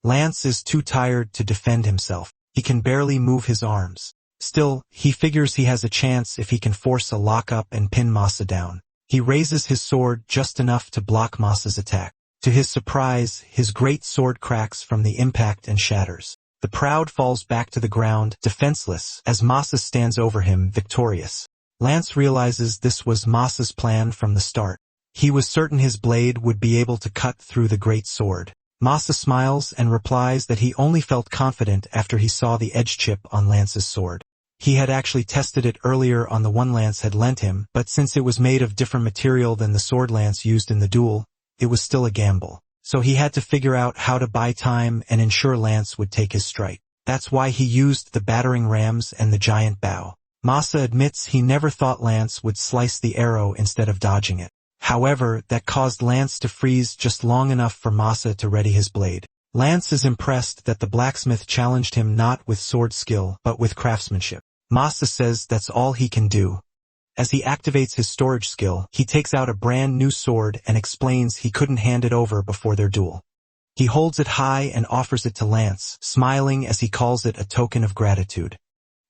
Lance is too tired to defend himself. He can barely move his arms. Still, he figures he has a chance if he can force a lock-up and pin Masa down. He raises his sword just enough to block Masa's attack. To his surprise, his great sword cracks from the impact and shatters. The proud falls back to the ground, defenseless, as Masa stands over him, victorious. Lance realizes this was Masa's plan from the start. He was certain his blade would be able to cut through the great sword. Masa smiles and replies that he only felt confident after he saw the edge chip on Lance's sword. He had actually tested it earlier on the one Lance had lent him, but since it was made of different material than the sword Lance used in the duel, it was still a gamble. So he had to figure out how to buy time and ensure Lance would take his strike. That's why he used the battering rams and the giant bow. Masa admits he never thought Lance would slice the arrow instead of dodging it. However, that caused Lance to freeze just long enough for Masa to ready his blade. Lance is impressed that the blacksmith challenged him not with sword skill, but with craftsmanship. Masa says that's all he can do. As he activates his storage skill, he takes out a brand new sword and explains he couldn't hand it over before their duel. He holds it high and offers it to Lance, smiling as he calls it a token of gratitude.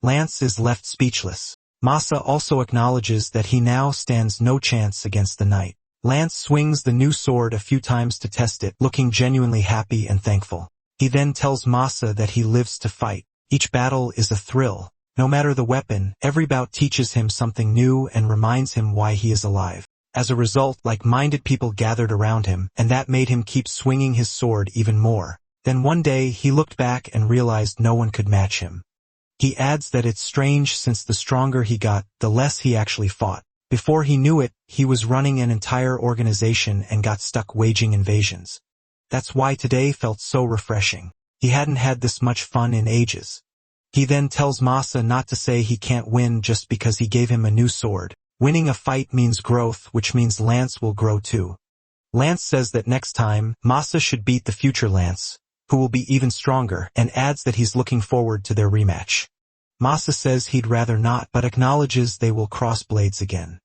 Lance is left speechless. Masa also acknowledges that he now stands no chance against the knight. Lance swings the new sword a few times to test it, looking genuinely happy and thankful. He then tells Masa that he lives to fight. Each battle is a thrill. No matter the weapon, every bout teaches him something new and reminds him why he is alive. As a result, like-minded people gathered around him, and that made him keep swinging his sword even more. Then one day, he looked back and realized no one could match him. He adds that it's strange since the stronger he got, the less he actually fought. Before he knew it, he was running an entire organization and got stuck waging invasions. That's why today felt so refreshing. He hadn't had this much fun in ages. He then tells Masa not to say he can't win just because he gave him a new sword. Winning a fight means growth, which means Lance will grow too. Lance says that next time, Masa should beat the future Lance, who will be even stronger, and adds that he's looking forward to their rematch. Masa says he'd rather not, but acknowledges they will cross blades again.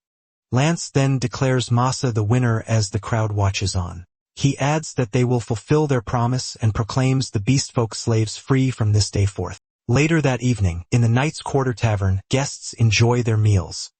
Lance then declares Masa the winner as the crowd watches on. He adds that they will fulfill their promise and proclaims the beastfolk slaves free from this day forth. Later that evening, in the Knight's Quarter Tavern, guests enjoy their meals.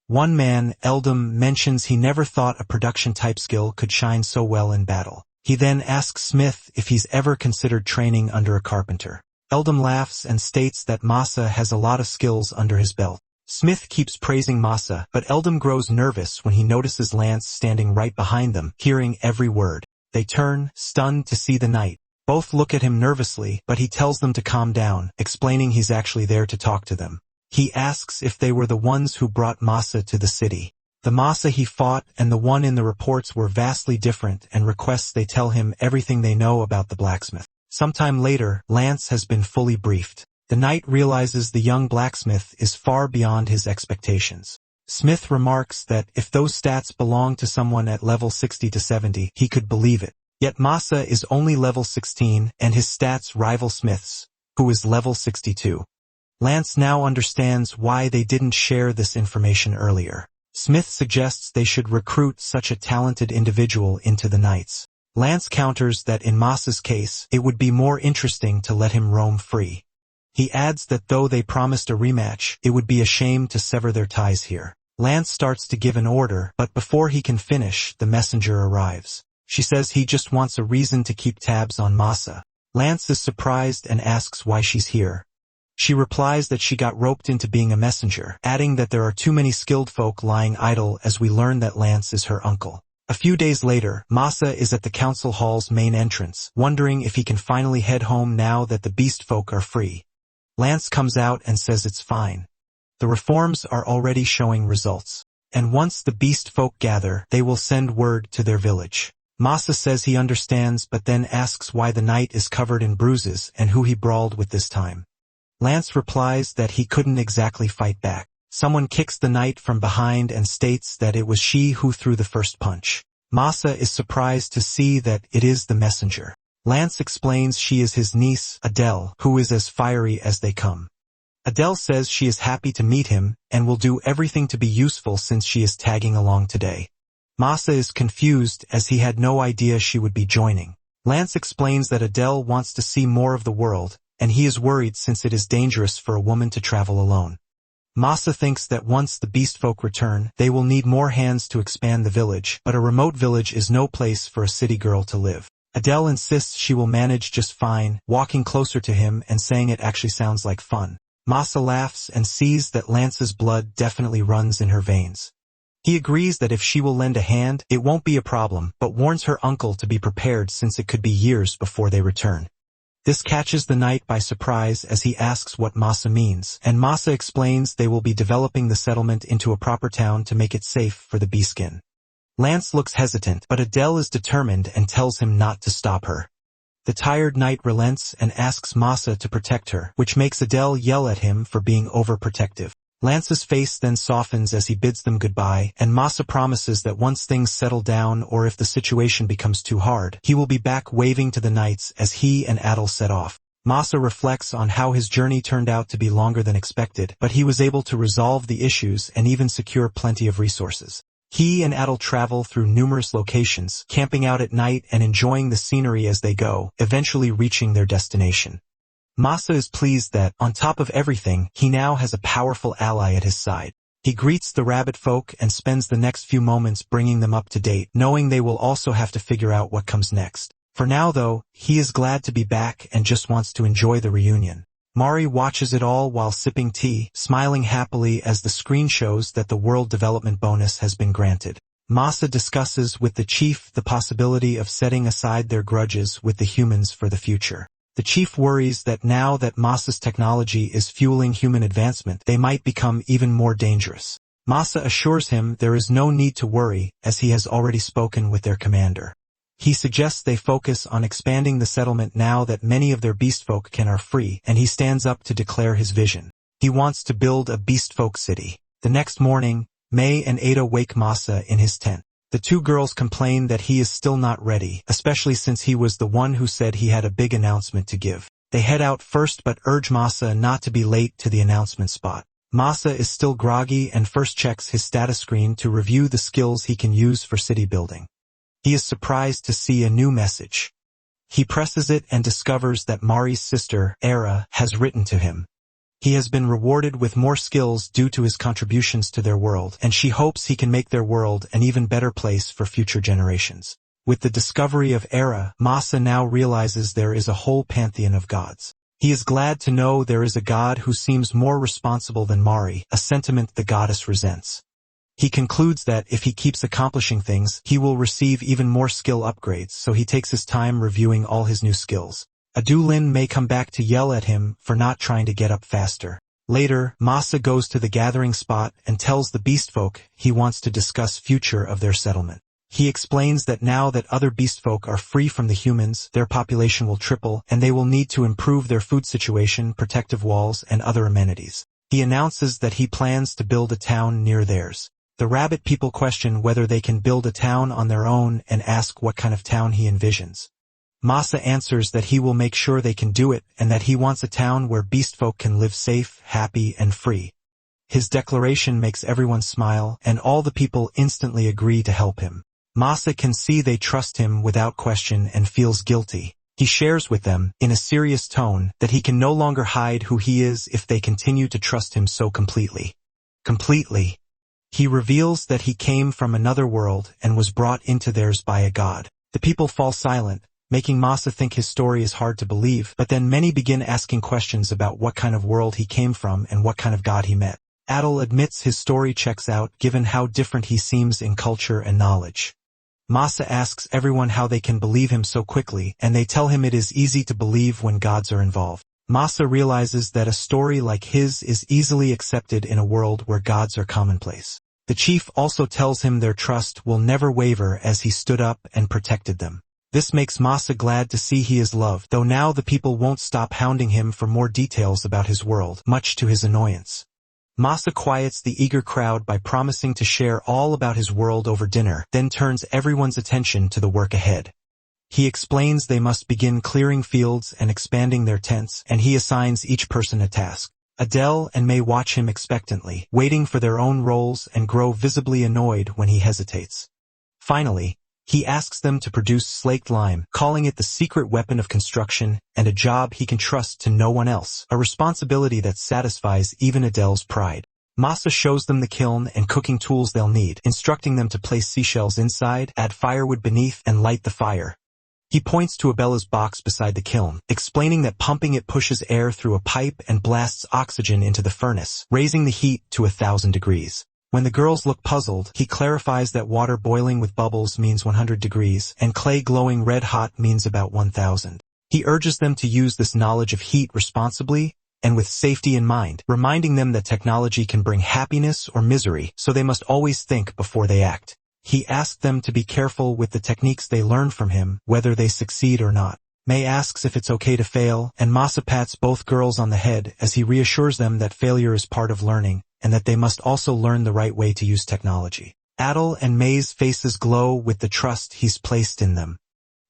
One man, Eldam, mentions he never thought a production-type skill could shine so well in battle. He then asks Smith if he's ever considered training under a carpenter. Eldam laughs and states that Masa has a lot of skills under his belt. Smith keeps praising Masa, but Eldam grows nervous when he notices Lance standing right behind them, hearing every word. They turn, stunned, to see the knight. Both look at him nervously, but he tells them to calm down, explaining he's actually there to talk to them. He asks if they were the ones who brought Masa to the city. The Masa he fought and the one in the reports were vastly different, and requests they tell him everything they know about the blacksmith. Sometime later, Lance has been fully briefed. The knight realizes the young blacksmith is far beyond his expectations. Smith remarks that if those stats belonged to someone at level 60 to 70, he could believe it. Yet Masa is only level 16, and his stats rival Smith's, who is level 62. Lance now understands why they didn't share this information earlier. Smith suggests they should recruit such a talented individual into the Knights. Lance counters that in Masa's case, it would be more interesting to let him roam free. He adds that though they promised a rematch, it would be a shame to sever their ties here. Lance starts to give an order, but before he can finish, the messenger arrives. She says he just wants a reason to keep tabs on Masa. Lance is surprised and asks why she's here. She replies that she got roped into being a messenger, adding that there are too many skilled folk lying idle as we learn that Lance is her uncle. A few days later, Masa is at the council hall's main entrance, wondering if he can finally head home now that the beast folk are free. Lance comes out and says it's fine. The reforms are already showing results. And once the beast folk gather, they will send word to their village. Masa says he understands, but then asks why the knight is covered in bruises and who he brawled with this time. Lance replies that he couldn't exactly fight back. Someone kicks the knight from behind and states that it was she who threw the first punch. Masa is surprised to see that it is the messenger. Lance explains she is his niece, Adele, who is as fiery as they come. Adele says she is happy to meet him, and will do everything to be useful since she is tagging along today. Masa is confused as he had no idea she would be joining. Lance explains that Adele wants to see more of the world, and he is worried since it is dangerous for a woman to travel alone. Masa thinks that once the beastfolk return, they will need more hands to expand the village, but a remote village is no place for a city girl to live. Adele insists she will manage just fine, walking closer to him and saying it actually sounds like fun. Masa laughs and sees that Lance's blood definitely runs in her veins. He agrees that if she will lend a hand, it won't be a problem, but warns her uncle to be prepared since it could be years before they return. This catches the knight by surprise as he asks what Masa means, and Masa explains they will be developing the settlement into a proper town to make it safe for the beastskin. Lance looks hesitant, but Adele is determined and tells him not to stop her. The tired knight relents and asks Masa to protect her, which makes Adele yell at him for being overprotective. Lance's face then softens as he bids them goodbye, and Masa promises that once things settle down or if the situation becomes too hard, he will be back waving to the knights as he and Adele set off. Masa reflects on how his journey turned out to be longer than expected, but he was able to resolve the issues and even secure plenty of resources. He and Adele travel through numerous locations, camping out at night and enjoying the scenery as they go, eventually reaching their destination. Masa is pleased that, on top of everything, he now has a powerful ally at his side. He greets the rabbit folk and spends the next few moments bringing them up to date, knowing they will also have to figure out what comes next. For now though, he is glad to be back and just wants to enjoy the reunion. Mari watches it all while sipping tea, smiling happily as the screen shows that the world development bonus has been granted. Masa discusses with the chief the possibility of setting aside their grudges with the humans for the future. The chief worries that now that Masa's technology is fueling human advancement, they might become even more dangerous. Masa assures him there is no need to worry, as he has already spoken with their commander. He suggests they focus on expanding the settlement now that many of their beastfolk are free, and he stands up to declare his vision. He wants to build a beastfolk city. The next morning, May and Ada wake Masa in his tent. The two girls complain that he is still not ready, especially since he was the one who said he had a big announcement to give. They head out first but urge Masa not to be late to the announcement spot. Masa is still groggy and first checks his status screen to review the skills he can use for city building. He is surprised to see a new message. He presses it and discovers that Mari's sister, Era, has written to him. He has been rewarded with more skills due to his contributions to their world, and she hopes he can make their world an even better place for future generations. With the discovery of Era, Masa now realizes there is a whole pantheon of gods. He is glad to know there is a god who seems more responsible than Mari, a sentiment the goddess resents. He concludes that if he keeps accomplishing things, he will receive even more skill upgrades, so he takes his time reviewing all his new skills. Adulin may come back to yell at him for not trying to get up faster. Later, Masa goes to the gathering spot and tells the beastfolk he wants to discuss future of their settlement. He explains that now that other beastfolk are free from the humans, their population will triple, and they will need to improve their food situation, protective walls, and other amenities. He announces that he plans to build a town near theirs. The rabbit people question whether they can build a town on their own and ask what kind of town he envisions. Masa answers that he will make sure they can do it and that he wants a town where beastfolk can live safe, happy, and free. His declaration makes everyone smile, and all the people instantly agree to help him. Masa can see they trust him without question and feels guilty. He shares with them, in a serious tone, that he can no longer hide who he is if they continue to trust him so completely. He reveals that he came from another world and was brought into theirs by a god. The people fall silent, making Masa think his story is hard to believe, but then many begin asking questions about what kind of world he came from and what kind of god he met. Adel admits his story checks out given how different he seems in culture and knowledge. Masa asks everyone how they can believe him so quickly, and they tell him it is easy to believe when gods are involved. Masa realizes that a story like his is easily accepted in a world where gods are commonplace. The chief also tells him their trust will never waver as he stood up and protected them. This makes Masa glad to see he is loved, though now the people won't stop hounding him for more details about his world, much to his annoyance. Masa quiets the eager crowd by promising to share all about his world over dinner, then turns everyone's attention to the work ahead. He explains they must begin clearing fields and expanding their tents, and he assigns each person a task. Adele and May watch him expectantly, waiting for their own roles and grow visibly annoyed when he hesitates. Finally, he asks them to produce slaked lime, calling it the secret weapon of construction and a job he can trust to no one else, a responsibility that satisfies even Adele's pride. Masa shows them the kiln and cooking tools they'll need, instructing them to place seashells inside, add firewood beneath, and light the fire. He points to Abella's box beside the kiln, explaining that pumping it pushes air through a pipe and blasts oxygen into the furnace, raising the heat to 1,000 degrees. When the girls look puzzled, he clarifies that water boiling with bubbles means 100 degrees, and clay glowing red-hot means about 1,000. He urges them to use this knowledge of heat responsibly and with safety in mind, reminding them that technology can bring happiness or misery, so they must always think before they act. He asked them to be careful with the techniques they learn from him, whether they succeed or not. May asks if it's okay to fail, and Masa pats both girls on the head as he reassures them that failure is part of learning, and that they must also learn the right way to use technology. Adel and May's faces glow with the trust he's placed in them.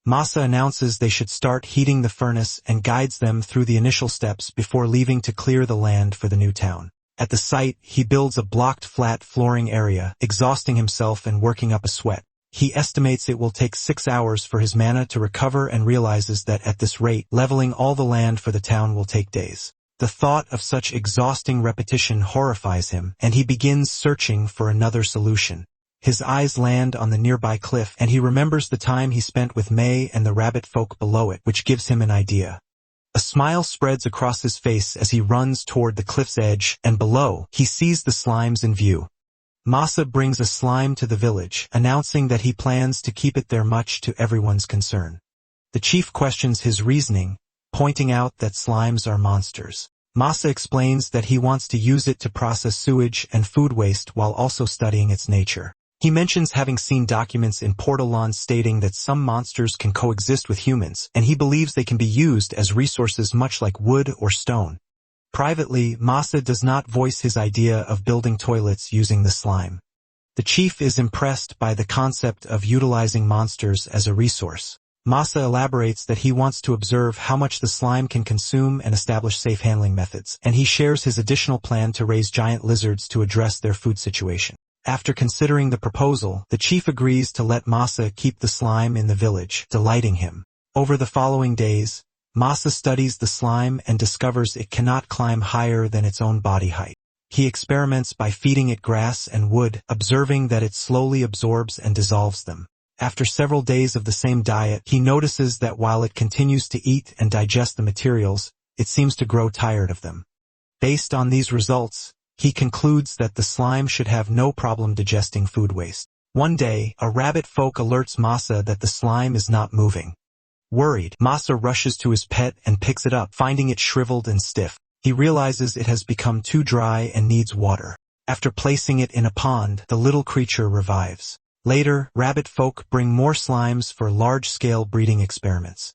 Masa announces they should start heating the furnace and guides them through the initial steps before leaving to clear the land for the new town. At the site, he builds a blocked flat flooring area, exhausting himself and working up a sweat. He estimates it will take 6 hours for his mana to recover and realizes that at this rate, leveling all the land for the town will take days. The thought of such exhausting repetition horrifies him, and he begins searching for another solution. His eyes land on the nearby cliff, and he remembers the time he spent with May and the rabbit folk below it, which gives him an idea. A smile spreads across his face as he runs toward the cliff's edge, and below, he sees the slimes in view. Masa brings a slime to the village, announcing that he plans to keep it there much to everyone's concern. The chief questions his reasoning, pointing out that slimes are monsters. Masa explains that he wants to use it to process sewage and food waste while also studying its nature. He mentions having seen documents in Portalon stating that some monsters can coexist with humans, and he believes they can be used as resources much like wood or stone. Privately, Masa does not voice his idea of building toilets using the slime. The chief is impressed by the concept of utilizing monsters as a resource. Masa elaborates that he wants to observe how much the slime can consume and establish safe handling methods, and he shares his additional plan to raise giant lizards to address their food situation. After considering the proposal, the chief agrees to let Masa keep the slime in the village, delighting him. Over the following days, Masa studies the slime and discovers it cannot climb higher than its own body height. He experiments by feeding it grass and wood, observing that it slowly absorbs and dissolves them. After several days of the same diet, he notices that while it continues to eat and digest the materials, it seems to grow tired of them. Based on these results, he concludes that the slime should have no problem digesting food waste. One day, a rabbit folk alerts Masa that the slime is not moving. Worried, Masa rushes to his pet and picks it up, finding it shriveled and stiff. He realizes it has become too dry and needs water. After placing it in a pond, the little creature revives. Later, rabbit folk bring more slimes for large-scale breeding experiments.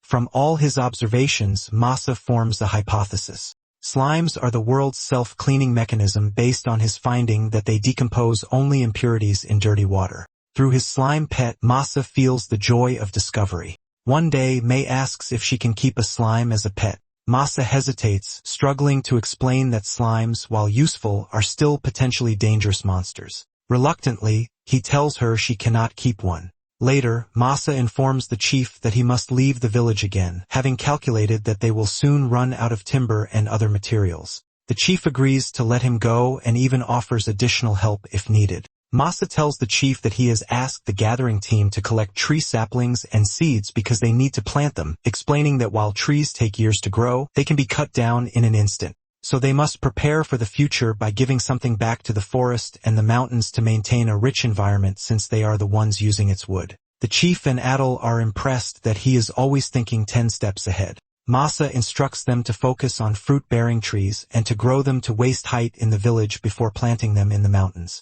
From all his observations, Masa forms a hypothesis. Slimes are the world's self-cleaning mechanism based on his finding that they decompose only impurities in dirty water. Through his slime pet, Masa feels the joy of discovery. One day, May asks if she can keep a slime as a pet. Masa hesitates, struggling to explain that slimes, while useful, are still potentially dangerous monsters. Reluctantly, he tells her she cannot keep one. Later, Masa informs the chief that he must leave the village again, having calculated that they will soon run out of timber and other materials. The chief agrees to let him go and even offers additional help if needed. Masa tells the chief that he has asked the gathering team to collect tree saplings and seeds because they need to plant them, explaining that while trees take years to grow, they can be cut down in an instant. So they must prepare for the future by giving something back to the forest and the mountains to maintain a rich environment since they are the ones using its wood. The chief and Adel are impressed that he is always thinking 10 steps ahead. Masa instructs them to focus on fruit-bearing trees and to grow them to waist height in the village before planting them in the mountains.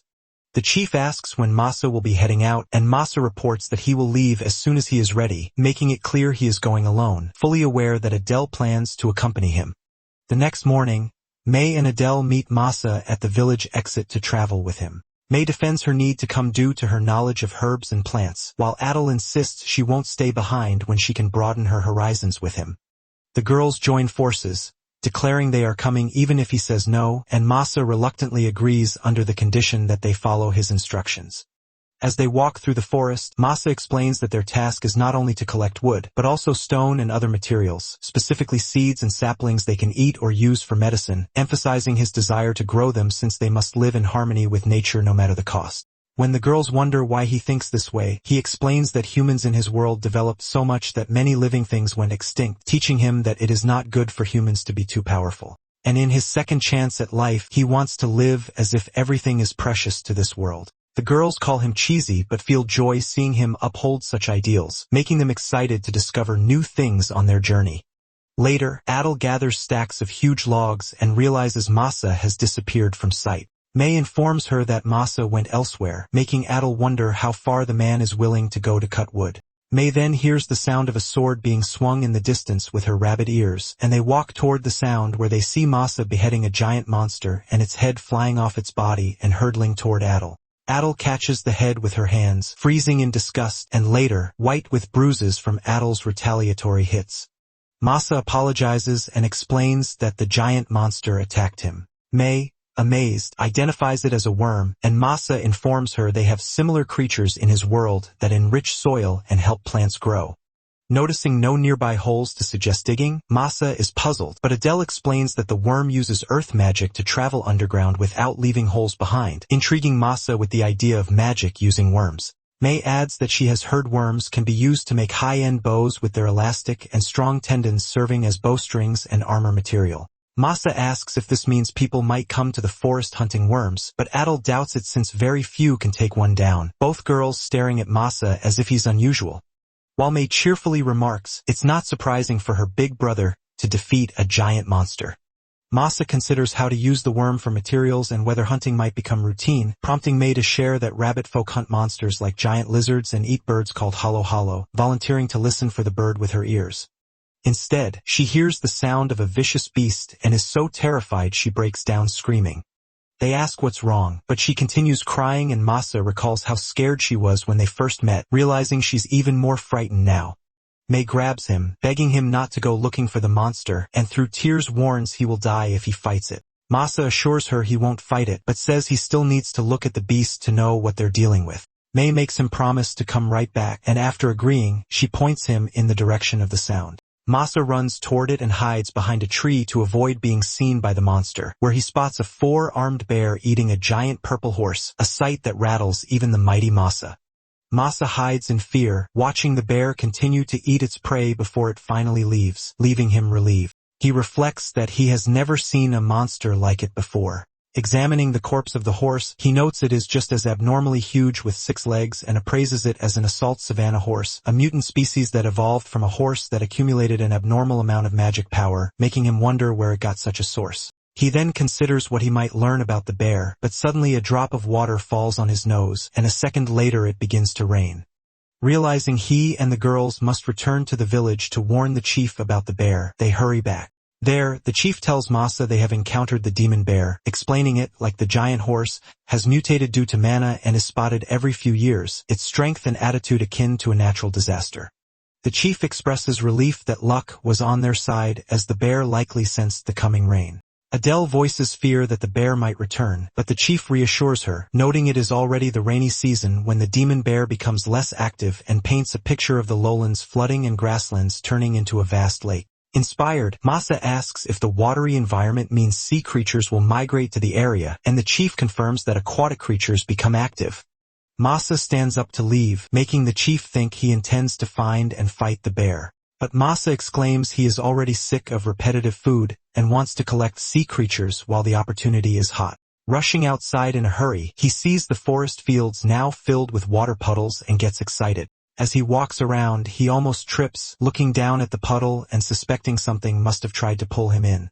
The chief asks when Masa will be heading out, and Masa reports that he will leave as soon as he is ready, making it clear he is going alone, fully aware that Adele plans to accompany him. The next morning, May and Adele meet Masa at the village exit to travel with him. May defends her need to come due to her knowledge of herbs and plants, while Adele insists she won't stay behind when she can broaden her horizons with him. The girls join forces, declaring they are coming even if he says no, and Masa reluctantly agrees under the condition that they follow his instructions. As they walk through the forest, Masa explains that their task is not only to collect wood, but also stone and other materials, specifically seeds and saplings they can eat or use for medicine, emphasizing his desire to grow them since they must live in harmony with nature no matter the cost. When the girls wonder why he thinks this way, he explains that humans in his world developed so much that many living things went extinct, teaching him that it is not good for humans to be too powerful. And in his second chance at life, he wants to live as if everything is precious to this world. The girls call him cheesy but feel joy seeing him uphold such ideals, making them excited to discover new things on their journey. Later, Adel gathers stacks of huge logs and realizes Masa has disappeared from sight. May informs her that Masa went elsewhere, making Adel wonder how far the man is willing to go to cut wood. May then hears the sound of a sword being swung in the distance with her rabbit ears, and they walk toward the sound where they see Masa beheading a giant monster and its head flying off its body and hurtling toward Adel. Adel catches the head with her hands, freezing in disgust, and later, white with bruises from Adel's retaliatory hits. Masa apologizes and explains that the giant monster attacked him. May, amazed, identifies it as a worm, and Masa informs her they have similar creatures in his world that enrich soil and help plants grow. Noticing no nearby holes to suggest digging, Masa is puzzled, but Adele explains that the worm uses earth magic to travel underground without leaving holes behind, intriguing Masa with the idea of magic using worms. May adds that she has heard worms can be used to make high-end bows with their elastic and strong tendons serving as bowstrings and armor material. Masa asks if this means people might come to the forest hunting worms, but Adel doubts it since very few can take one down, both girls staring at Masa as if he's unusual. While May cheerfully remarks, it's not surprising for her big brother to defeat a giant monster. Masa considers how to use the worm for materials and whether hunting might become routine, prompting May to share that rabbit folk hunt monsters like giant lizards and eat birds called hollow, volunteering to listen for the bird with her ears. Instead, she hears the sound of a vicious beast and is so terrified she breaks down screaming. They ask what's wrong, but she continues crying and Masa recalls how scared she was when they first met, realizing she's even more frightened now. May grabs him, begging him not to go looking for the monster, and through tears warns he will die if he fights it. Masa assures her he won't fight it, but says he still needs to look at the beast to know what they're dealing with. May makes him promise to come right back, and after agreeing, she points him in the direction of the sound. Masa runs toward it and hides behind a tree to avoid being seen by the monster, where he spots a 4-armed bear eating a giant purple horse, a sight that rattles even the mighty Masa. Masa hides in fear, watching the bear continue to eat its prey before it finally leaves, leaving him relieved. He reflects that he has never seen a monster like it before. Examining the corpse of the horse, he notes it is just as abnormally huge with 6 legs and appraises it as an assault savanna horse, a mutant species that evolved from a horse that accumulated an abnormal amount of magic power, making him wonder where it got such a source. He then considers what he might learn about the bear, but suddenly a drop of water falls on his nose, and a second later it begins to rain. Realizing he and the girls must return to the village to warn the chief about the bear, they hurry back. There, the chief tells Masa they have encountered the demon bear, explaining it, like the giant horse, has mutated due to mana and is spotted every few years, its strength and attitude akin to a natural disaster. The chief expresses relief that luck was on their side as the bear likely sensed the coming rain. Adele voices fear that the bear might return, but the chief reassures her, noting it is already the rainy season when the demon bear becomes less active and paints a picture of the lowlands flooding and grasslands turning into a vast lake. Inspired, Masa asks if the watery environment means sea creatures will migrate to the area, and the chief confirms that aquatic creatures become active. Masa stands up to leave, making the chief think he intends to find and fight the bear. But Masa exclaims he is already sick of repetitive food and wants to collect sea creatures while the opportunity is hot. Rushing outside in a hurry, he sees the forest fields now filled with water puddles and gets excited. As he walks around, he almost trips, looking down at the puddle and suspecting something must have tried to pull him in.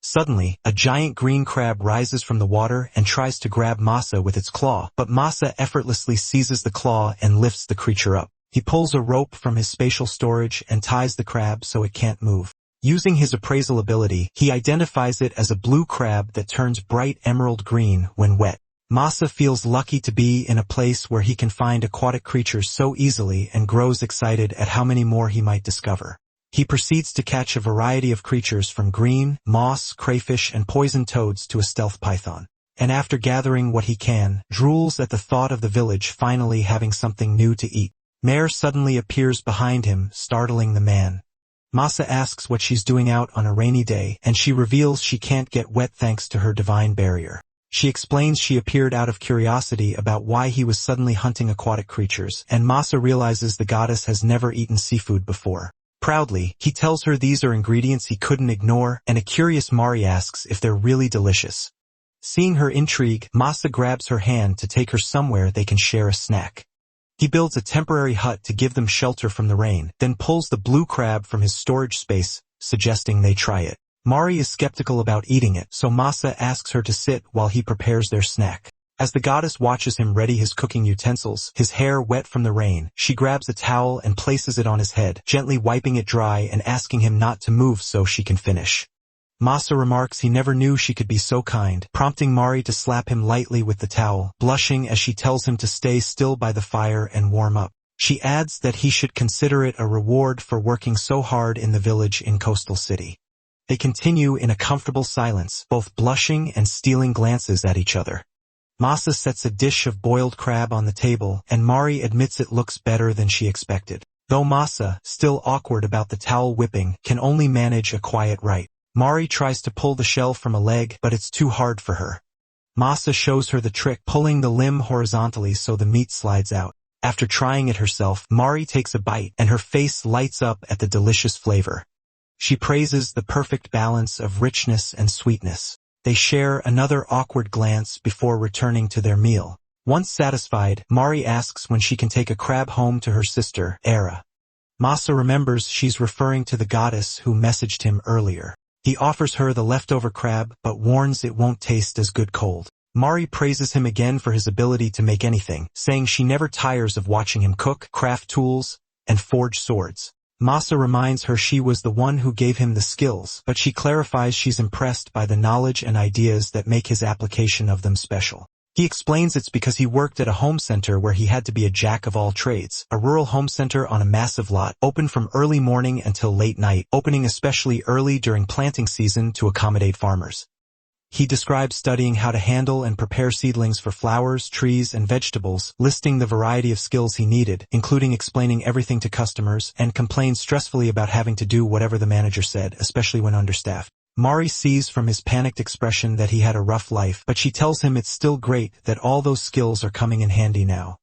Suddenly, a giant green crab rises from the water and tries to grab Masa with its claw, but Masa effortlessly seizes the claw and lifts the creature up. He pulls a rope from his spatial storage and ties the crab so it can't move. Using his appraisal ability, he identifies it as a blue crab that turns bright emerald green when wet. Masa feels lucky to be in a place where he can find aquatic creatures so easily and grows excited at how many more he might discover. He proceeds to catch a variety of creatures from green, moss, crayfish, and poison toads to a stealth python. And after gathering what he can, drools at the thought of the village finally having something new to eat. Mare suddenly appears behind him, startling the man. Masa asks what she's doing out on a rainy day, and she reveals she can't get wet thanks to her divine barrier. She explains she appeared out of curiosity about why he was suddenly hunting aquatic creatures, and Masa realizes the goddess has never eaten seafood before. Proudly, he tells her these are ingredients he couldn't ignore, and a curious Mari asks if they're really delicious. Seeing her intrigue, Masa grabs her hand to take her somewhere they can share a snack. He builds a temporary hut to give them shelter from the rain, then pulls the blue crab from his storage space, suggesting they try it. Mari is skeptical about eating it, so Masa asks her to sit while he prepares their snack. As the goddess watches him ready his cooking utensils, his hair wet from the rain, she grabs a towel and places it on his head, gently wiping it dry and asking him not to move so she can finish. Masa remarks he never knew she could be so kind, prompting Mari to slap him lightly with the towel, blushing as she tells him to stay still by the fire and warm up. She adds that he should consider it a reward for working so hard in the village in Coastal City. They continue in a comfortable silence, both blushing and stealing glances at each other. Masa sets a dish of boiled crab on the table, and Mari admits it looks better than she expected. Though Masa, still awkward about the towel whipping, can only manage a quiet right. Mari tries to pull the shell from a leg, but it's too hard for her. Masa shows her the trick, pulling the limb horizontally so the meat slides out. After trying it herself, Mari takes a bite, and her face lights up at the delicious flavor. She praises the perfect balance of richness and sweetness. They share another awkward glance before returning to their meal. Once satisfied, Mari asks when she can take a crab home to her sister, Era. Masa remembers she's referring to the goddess who messaged him earlier. He offers her the leftover crab, but warns it won't taste as good cold. Mari praises him again for his ability to make anything, saying she never tires of watching him cook, craft tools, and forge swords. Masa reminds her she was the one who gave him the skills, but she clarifies she's impressed by the knowledge and ideas that make his application of them special. He explains it's because he worked at a home center where he had to be a jack of all trades, a rural home center on a massive lot, open from early morning until late night, opening especially early during planting season to accommodate farmers. He describes studying how to handle and prepare seedlings for flowers, trees, and vegetables, listing the variety of skills he needed, including explaining everything to customers, and complains stressfully about having to do whatever the manager said, especially when understaffed. Mari sees from his panicked expression that he had a rough life, but she tells him it's still great that all those skills are coming in handy now.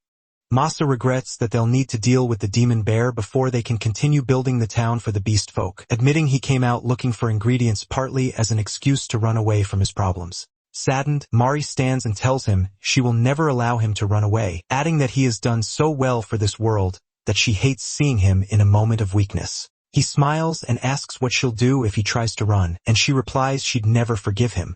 Masa regrets that they'll need to deal with the demon bear before they can continue building the town for the beast folk, admitting he came out looking for ingredients partly as an excuse to run away from his problems. Saddened, Mari stands and tells him she will never allow him to run away, adding that he has done so well for this world that she hates seeing him in a moment of weakness. He smiles and asks what she'll do if he tries to run, and she replies she'd never forgive him.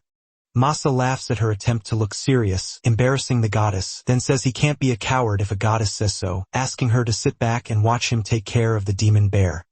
Masa laughs at her attempt to look serious, embarrassing the goddess, then says he can't be a coward if a goddess says so, asking her to sit back and watch him take care of the demon bear.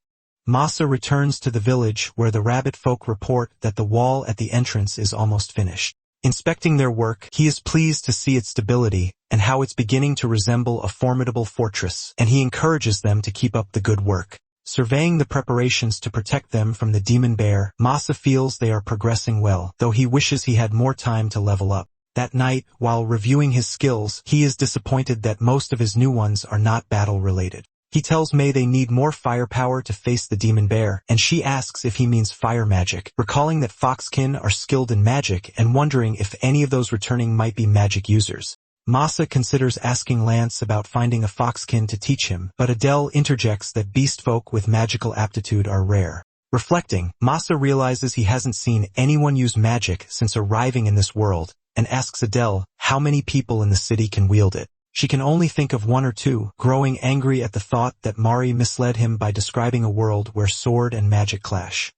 Masa returns to the village where the rabbit folk report that the wall at the entrance is almost finished. Inspecting their work, he is pleased to see its stability and how it's beginning to resemble a formidable fortress, and he encourages them to keep up the good work. Surveying the preparations to protect them from the demon bear, Masa feels they are progressing well, though he wishes he had more time to level up. That night, while reviewing his skills, he is disappointed that most of his new ones are not battle-related. He tells May they need more firepower to face the demon bear, and she asks if he means fire magic, recalling that Foxkin are skilled in magic and wondering if any of those returning might be magic users. Masa considers asking Lance about finding a foxkin to teach him, but Adele interjects that beast folk with magical aptitude are rare. Reflecting, Masa realizes he hasn't seen anyone use magic since arriving in this world, and asks Adele how many people in the city can wield it. She can only think of one or two, growing angry at the thought that Mari misled him by describing a world where sword and magic clash.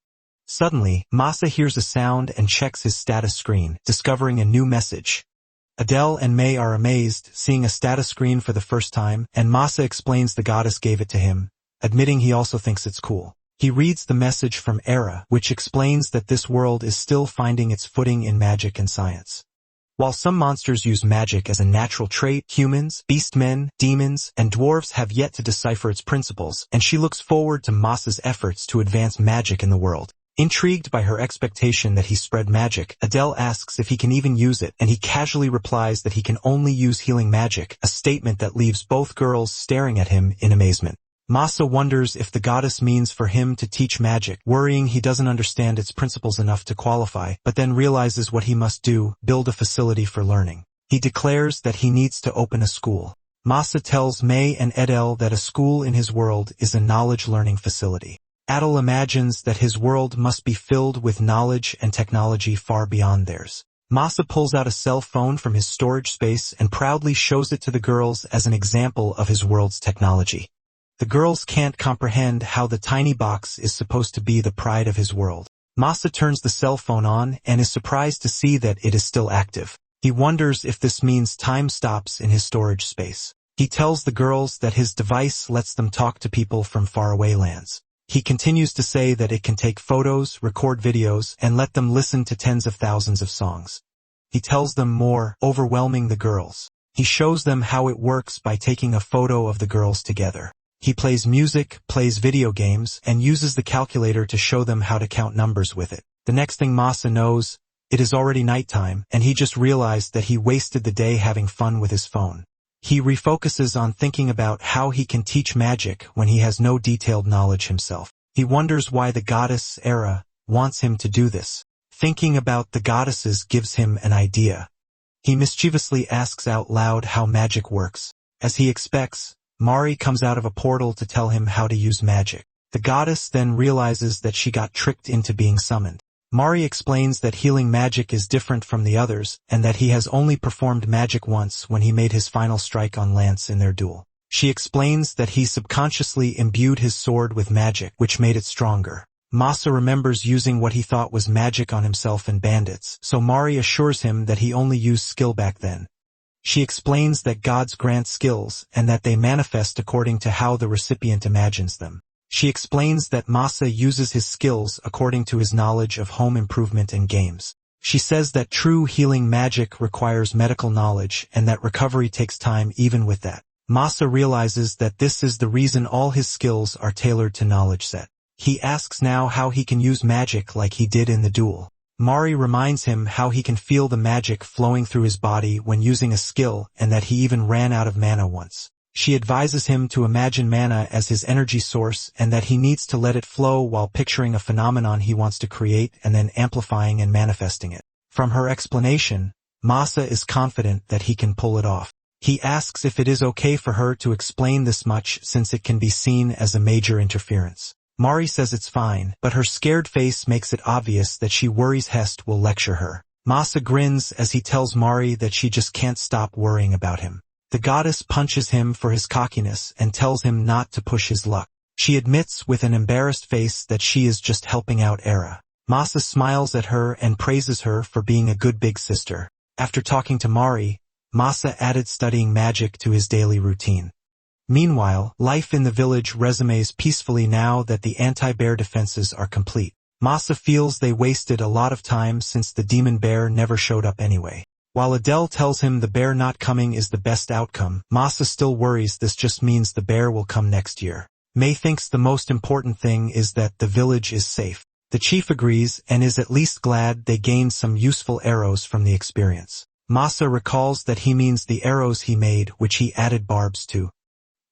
Suddenly, Masa hears a sound and checks his status screen, discovering a new message. Adele and May are amazed, seeing a status screen for the first time, and Masa explains the goddess gave it to him, admitting he also thinks it's cool. He reads the message from Era, which explains that this world is still finding its footing in magic and science. While some monsters use magic as a natural trait, humans, beastmen, demons, and dwarves have yet to decipher its principles, and she looks forward to Masa's efforts to advance magic in the world. Intrigued by her expectation that he spread magic, Adele asks if he can even use it, and he casually replies that he can only use healing magic, a statement that leaves both girls staring at him in amazement. Masa wonders if the goddess means for him to teach magic, worrying he doesn't understand its principles enough to qualify, but then realizes what he must do, build a facility for learning. He declares that he needs to open a school. Masa tells May and Adele that a school in his world is a knowledge-learning facility. Adele imagines that his world must be filled with knowledge and technology far beyond theirs. Masa pulls out a cell phone from his storage space and proudly shows it to the girls as an example of his world's technology. The girls can't comprehend how the tiny box is supposed to be the pride of his world. Masa turns the cell phone on and is surprised to see that it is still active. He wonders if this means time stops in his storage space. He tells the girls that his device lets them talk to people from faraway lands. He continues to say that it can take photos, record videos, and let them listen to tens of thousands of songs. He tells them more, overwhelming the girls. He shows them how it works by taking a photo of the girls together. He plays music, plays video games, and uses the calculator to show them how to count numbers with it. The next thing Masa knows, it is already nighttime, and he just realized that he wasted the day having fun with his phone. He refocuses on thinking about how he can teach magic when he has no detailed knowledge himself. He wonders why the goddess, Era, wants him to do this. Thinking about the goddesses gives him an idea. He mischievously asks out loud how magic works. As he expects, Mari comes out of a portal to tell him how to use magic. The goddess then realizes that she got tricked into being summoned. Mari explains that healing magic is different from the others, and that he has only performed magic once when he made his final strike on Lance in their duel. She explains that he subconsciously imbued his sword with magic, which made it stronger. Masa remembers using what he thought was magic on himself and bandits, so Mari assures him that he only used skill back then. She explains that gods grant skills and that they manifest according to how the recipient imagines them. She explains that Masa uses his skills according to his knowledge of home improvement and games. She says that true healing magic requires medical knowledge and that recovery takes time even with that. Masa realizes that this is the reason all his skills are tailored to knowledge set. He asks now how he can use magic like he did in the duel. Mari reminds him how he can feel the magic flowing through his body when using a skill and that he even ran out of mana once. She advises him to imagine mana as his energy source and that he needs to let it flow while picturing a phenomenon he wants to create and then amplifying and manifesting it. From her explanation, Masa is confident that he can pull it off. He asks if it is okay for her to explain this much since it can be seen as a major interference. Mari says it's fine, but her scared face makes it obvious that she worries Hest will lecture her. Masa grins as he tells Mari that she just can't stop worrying about him. The goddess punches him for his cockiness and tells him not to push his luck. She admits with an embarrassed face that she is just helping out Era. Masa smiles at her and praises her for being a good big sister. After talking to Mari, Masa added studying magic to his daily routine. Meanwhile, life in the village resumes peacefully now that the anti-bear defenses are complete. Masa feels they wasted a lot of time since the demon bear never showed up anyway. While Adele tells him the bear not coming is the best outcome, Masa still worries this just means the bear will come next year. May thinks the most important thing is that the village is safe. The chief agrees and is at least glad they gained some useful arrows from the experience. Masa recalls that he means the arrows he made, which he added barbs to.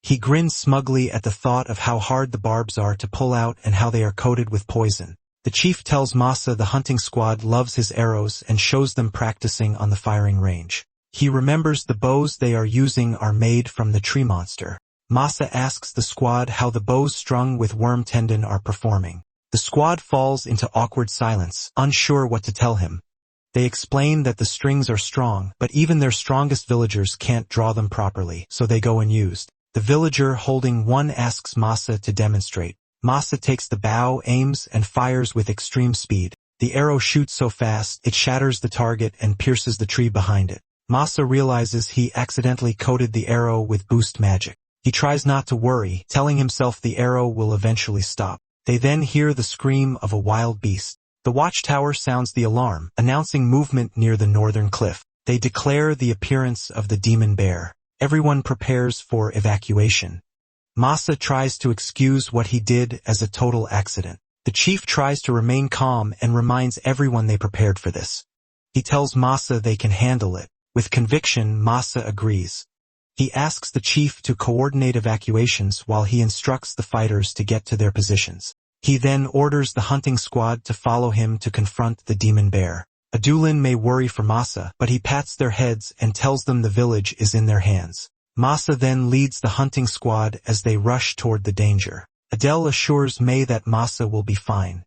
He grins smugly at the thought of how hard the barbs are to pull out and how they are coated with poison. The chief tells Masa the hunting squad loves his arrows and shows them practicing on the firing range. He remembers the bows they are using are made from the tree monster. Masa asks the squad how the bows strung with worm tendon are performing. The squad falls into awkward silence, unsure what to tell him. They explain that the strings are strong, but even their strongest villagers can't draw them properly, so they go unused. The villager holding one asks Masa to demonstrate. Masa takes the bow, aims, and fires with extreme speed. The arrow shoots so fast, it shatters the target and pierces the tree behind it. Masa realizes he accidentally coated the arrow with boost magic. He tries not to worry, telling himself the arrow will eventually stop. They then hear the scream of a wild beast. The watchtower sounds the alarm, announcing movement near the northern cliff. They declare the appearance of the demon bear. Everyone prepares for evacuation. Masa tries to excuse what he did as a total accident. The chief tries to remain calm and reminds everyone they prepared for this. He tells Masa they can handle it. With conviction, Masa agrees. He asks the chief to coordinate evacuations while he instructs the fighters to get to their positions. He then orders the hunting squad to follow him to confront the demon bear. Adulin may worry for Masa, but he pats their heads and tells them the village is in their hands. Masa then leads the hunting squad as they rush toward the danger. Adele assures May that Masa will be fine.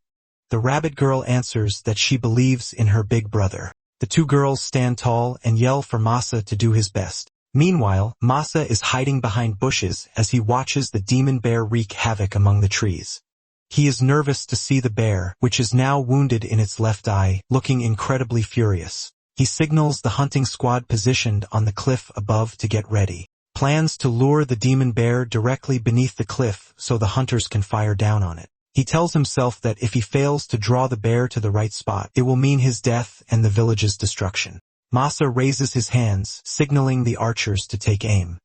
The rabbit girl answers that she believes in her big brother. The two girls stand tall and yell for Masa to do his best. Meanwhile, Masa is hiding behind bushes as he watches the demon bear wreak havoc among the trees. He is nervous to see the bear, which is now wounded in its left eye, looking incredibly furious. He signals the hunting squad positioned on the cliff above to get ready. Plans to lure the demon bear directly beneath the cliff so the hunters can fire down on it. He tells himself that if he fails to draw the bear to the right spot, it will mean his death and the village's destruction. Masa raises his hands, signaling the archers to take aim.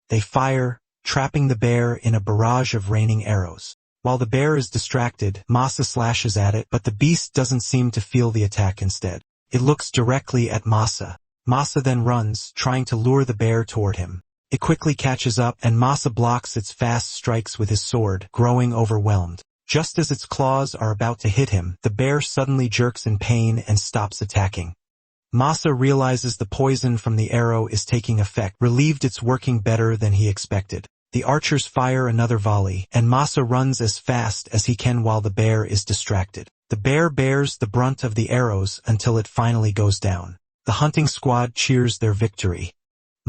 They fire, trapping the bear in a barrage of raining arrows. While the bear is distracted, Masa slashes at it, but the beast doesn't seem to feel the attack instead. It looks directly at Masa. Masa then runs, trying to lure the bear toward him. It quickly catches up, and Masa blocks its fast strikes with his sword, growing overwhelmed. Just as its claws are about to hit him, the bear suddenly jerks in pain and stops attacking. Masa realizes the poison from the arrow is taking effect, relieved it's working better than he expected. The archers fire another volley, and Masa runs as fast as he can while the bear is distracted. The bear bears the brunt of the arrows until it finally goes down. The hunting squad cheers their victory.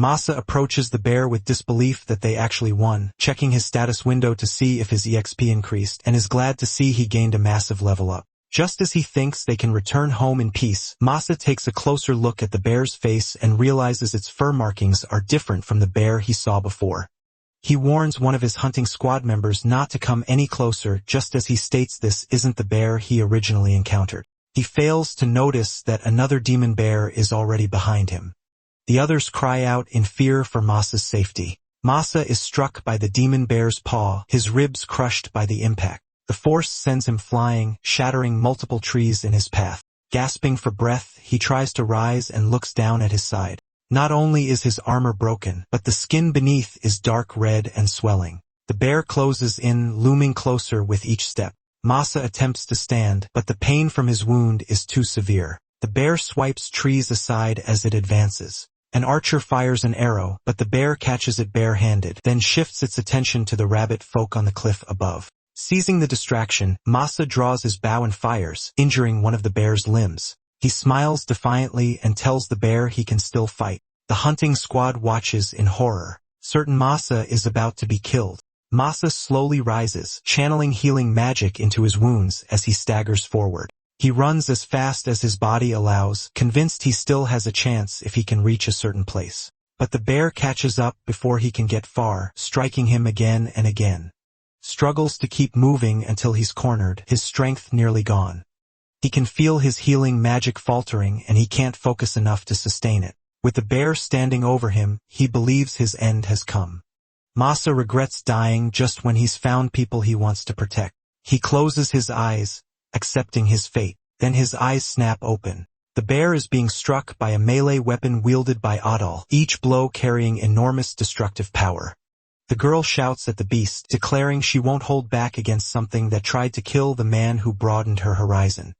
Masa approaches the bear with disbelief that they actually won, checking his status window to see if his EXP increased, and is glad to see he gained a massive level up. Just as he thinks they can return home in peace, Masa takes a closer look at the bear's face and realizes its fur markings are different from the bear he saw before. He warns one of his hunting squad members not to come any closer just as he states this isn't the bear he originally encountered. He fails to notice that another demon bear is already behind him. The others cry out in fear for Masa's safety. Masa is struck by the demon bear's paw, his ribs crushed by the impact. The force sends him flying, shattering multiple trees in his path. Gasping for breath, he tries to rise and looks down at his side. Not only is his armor broken, but the skin beneath is dark red and swelling. The bear closes in, looming closer with each step. Masa attempts to stand, but the pain from his wound is too severe. The bear swipes trees aside as it advances. An archer fires an arrow, but the bear catches it bare-handed, then shifts its attention to the rabbit folk on the cliff above. Seizing the distraction, Masa draws his bow and fires, injuring one of the bear's limbs. He smiles defiantly and tells the bear he can still fight. The hunting squad watches in horror. Certain Masa is about to be killed. Masa slowly rises, channeling healing magic into his wounds as he staggers forward. He runs as fast as his body allows, convinced he still has a chance if he can reach a certain place. But the bear catches up before he can get far, striking him again and again. Struggles to keep moving until he's cornered, his strength nearly gone. He can feel his healing magic faltering and he can't focus enough to sustain it. With the bear standing over him, he believes his end has come. Masa regrets dying just when he's found people he wants to protect. He closes his eyes, accepting his fate. Then his eyes snap open. The bear is being struck by a melee weapon wielded by Adal, each blow carrying enormous destructive power. The girl shouts at the beast, declaring she won't hold back against something that tried to kill the man who broadened her horizon.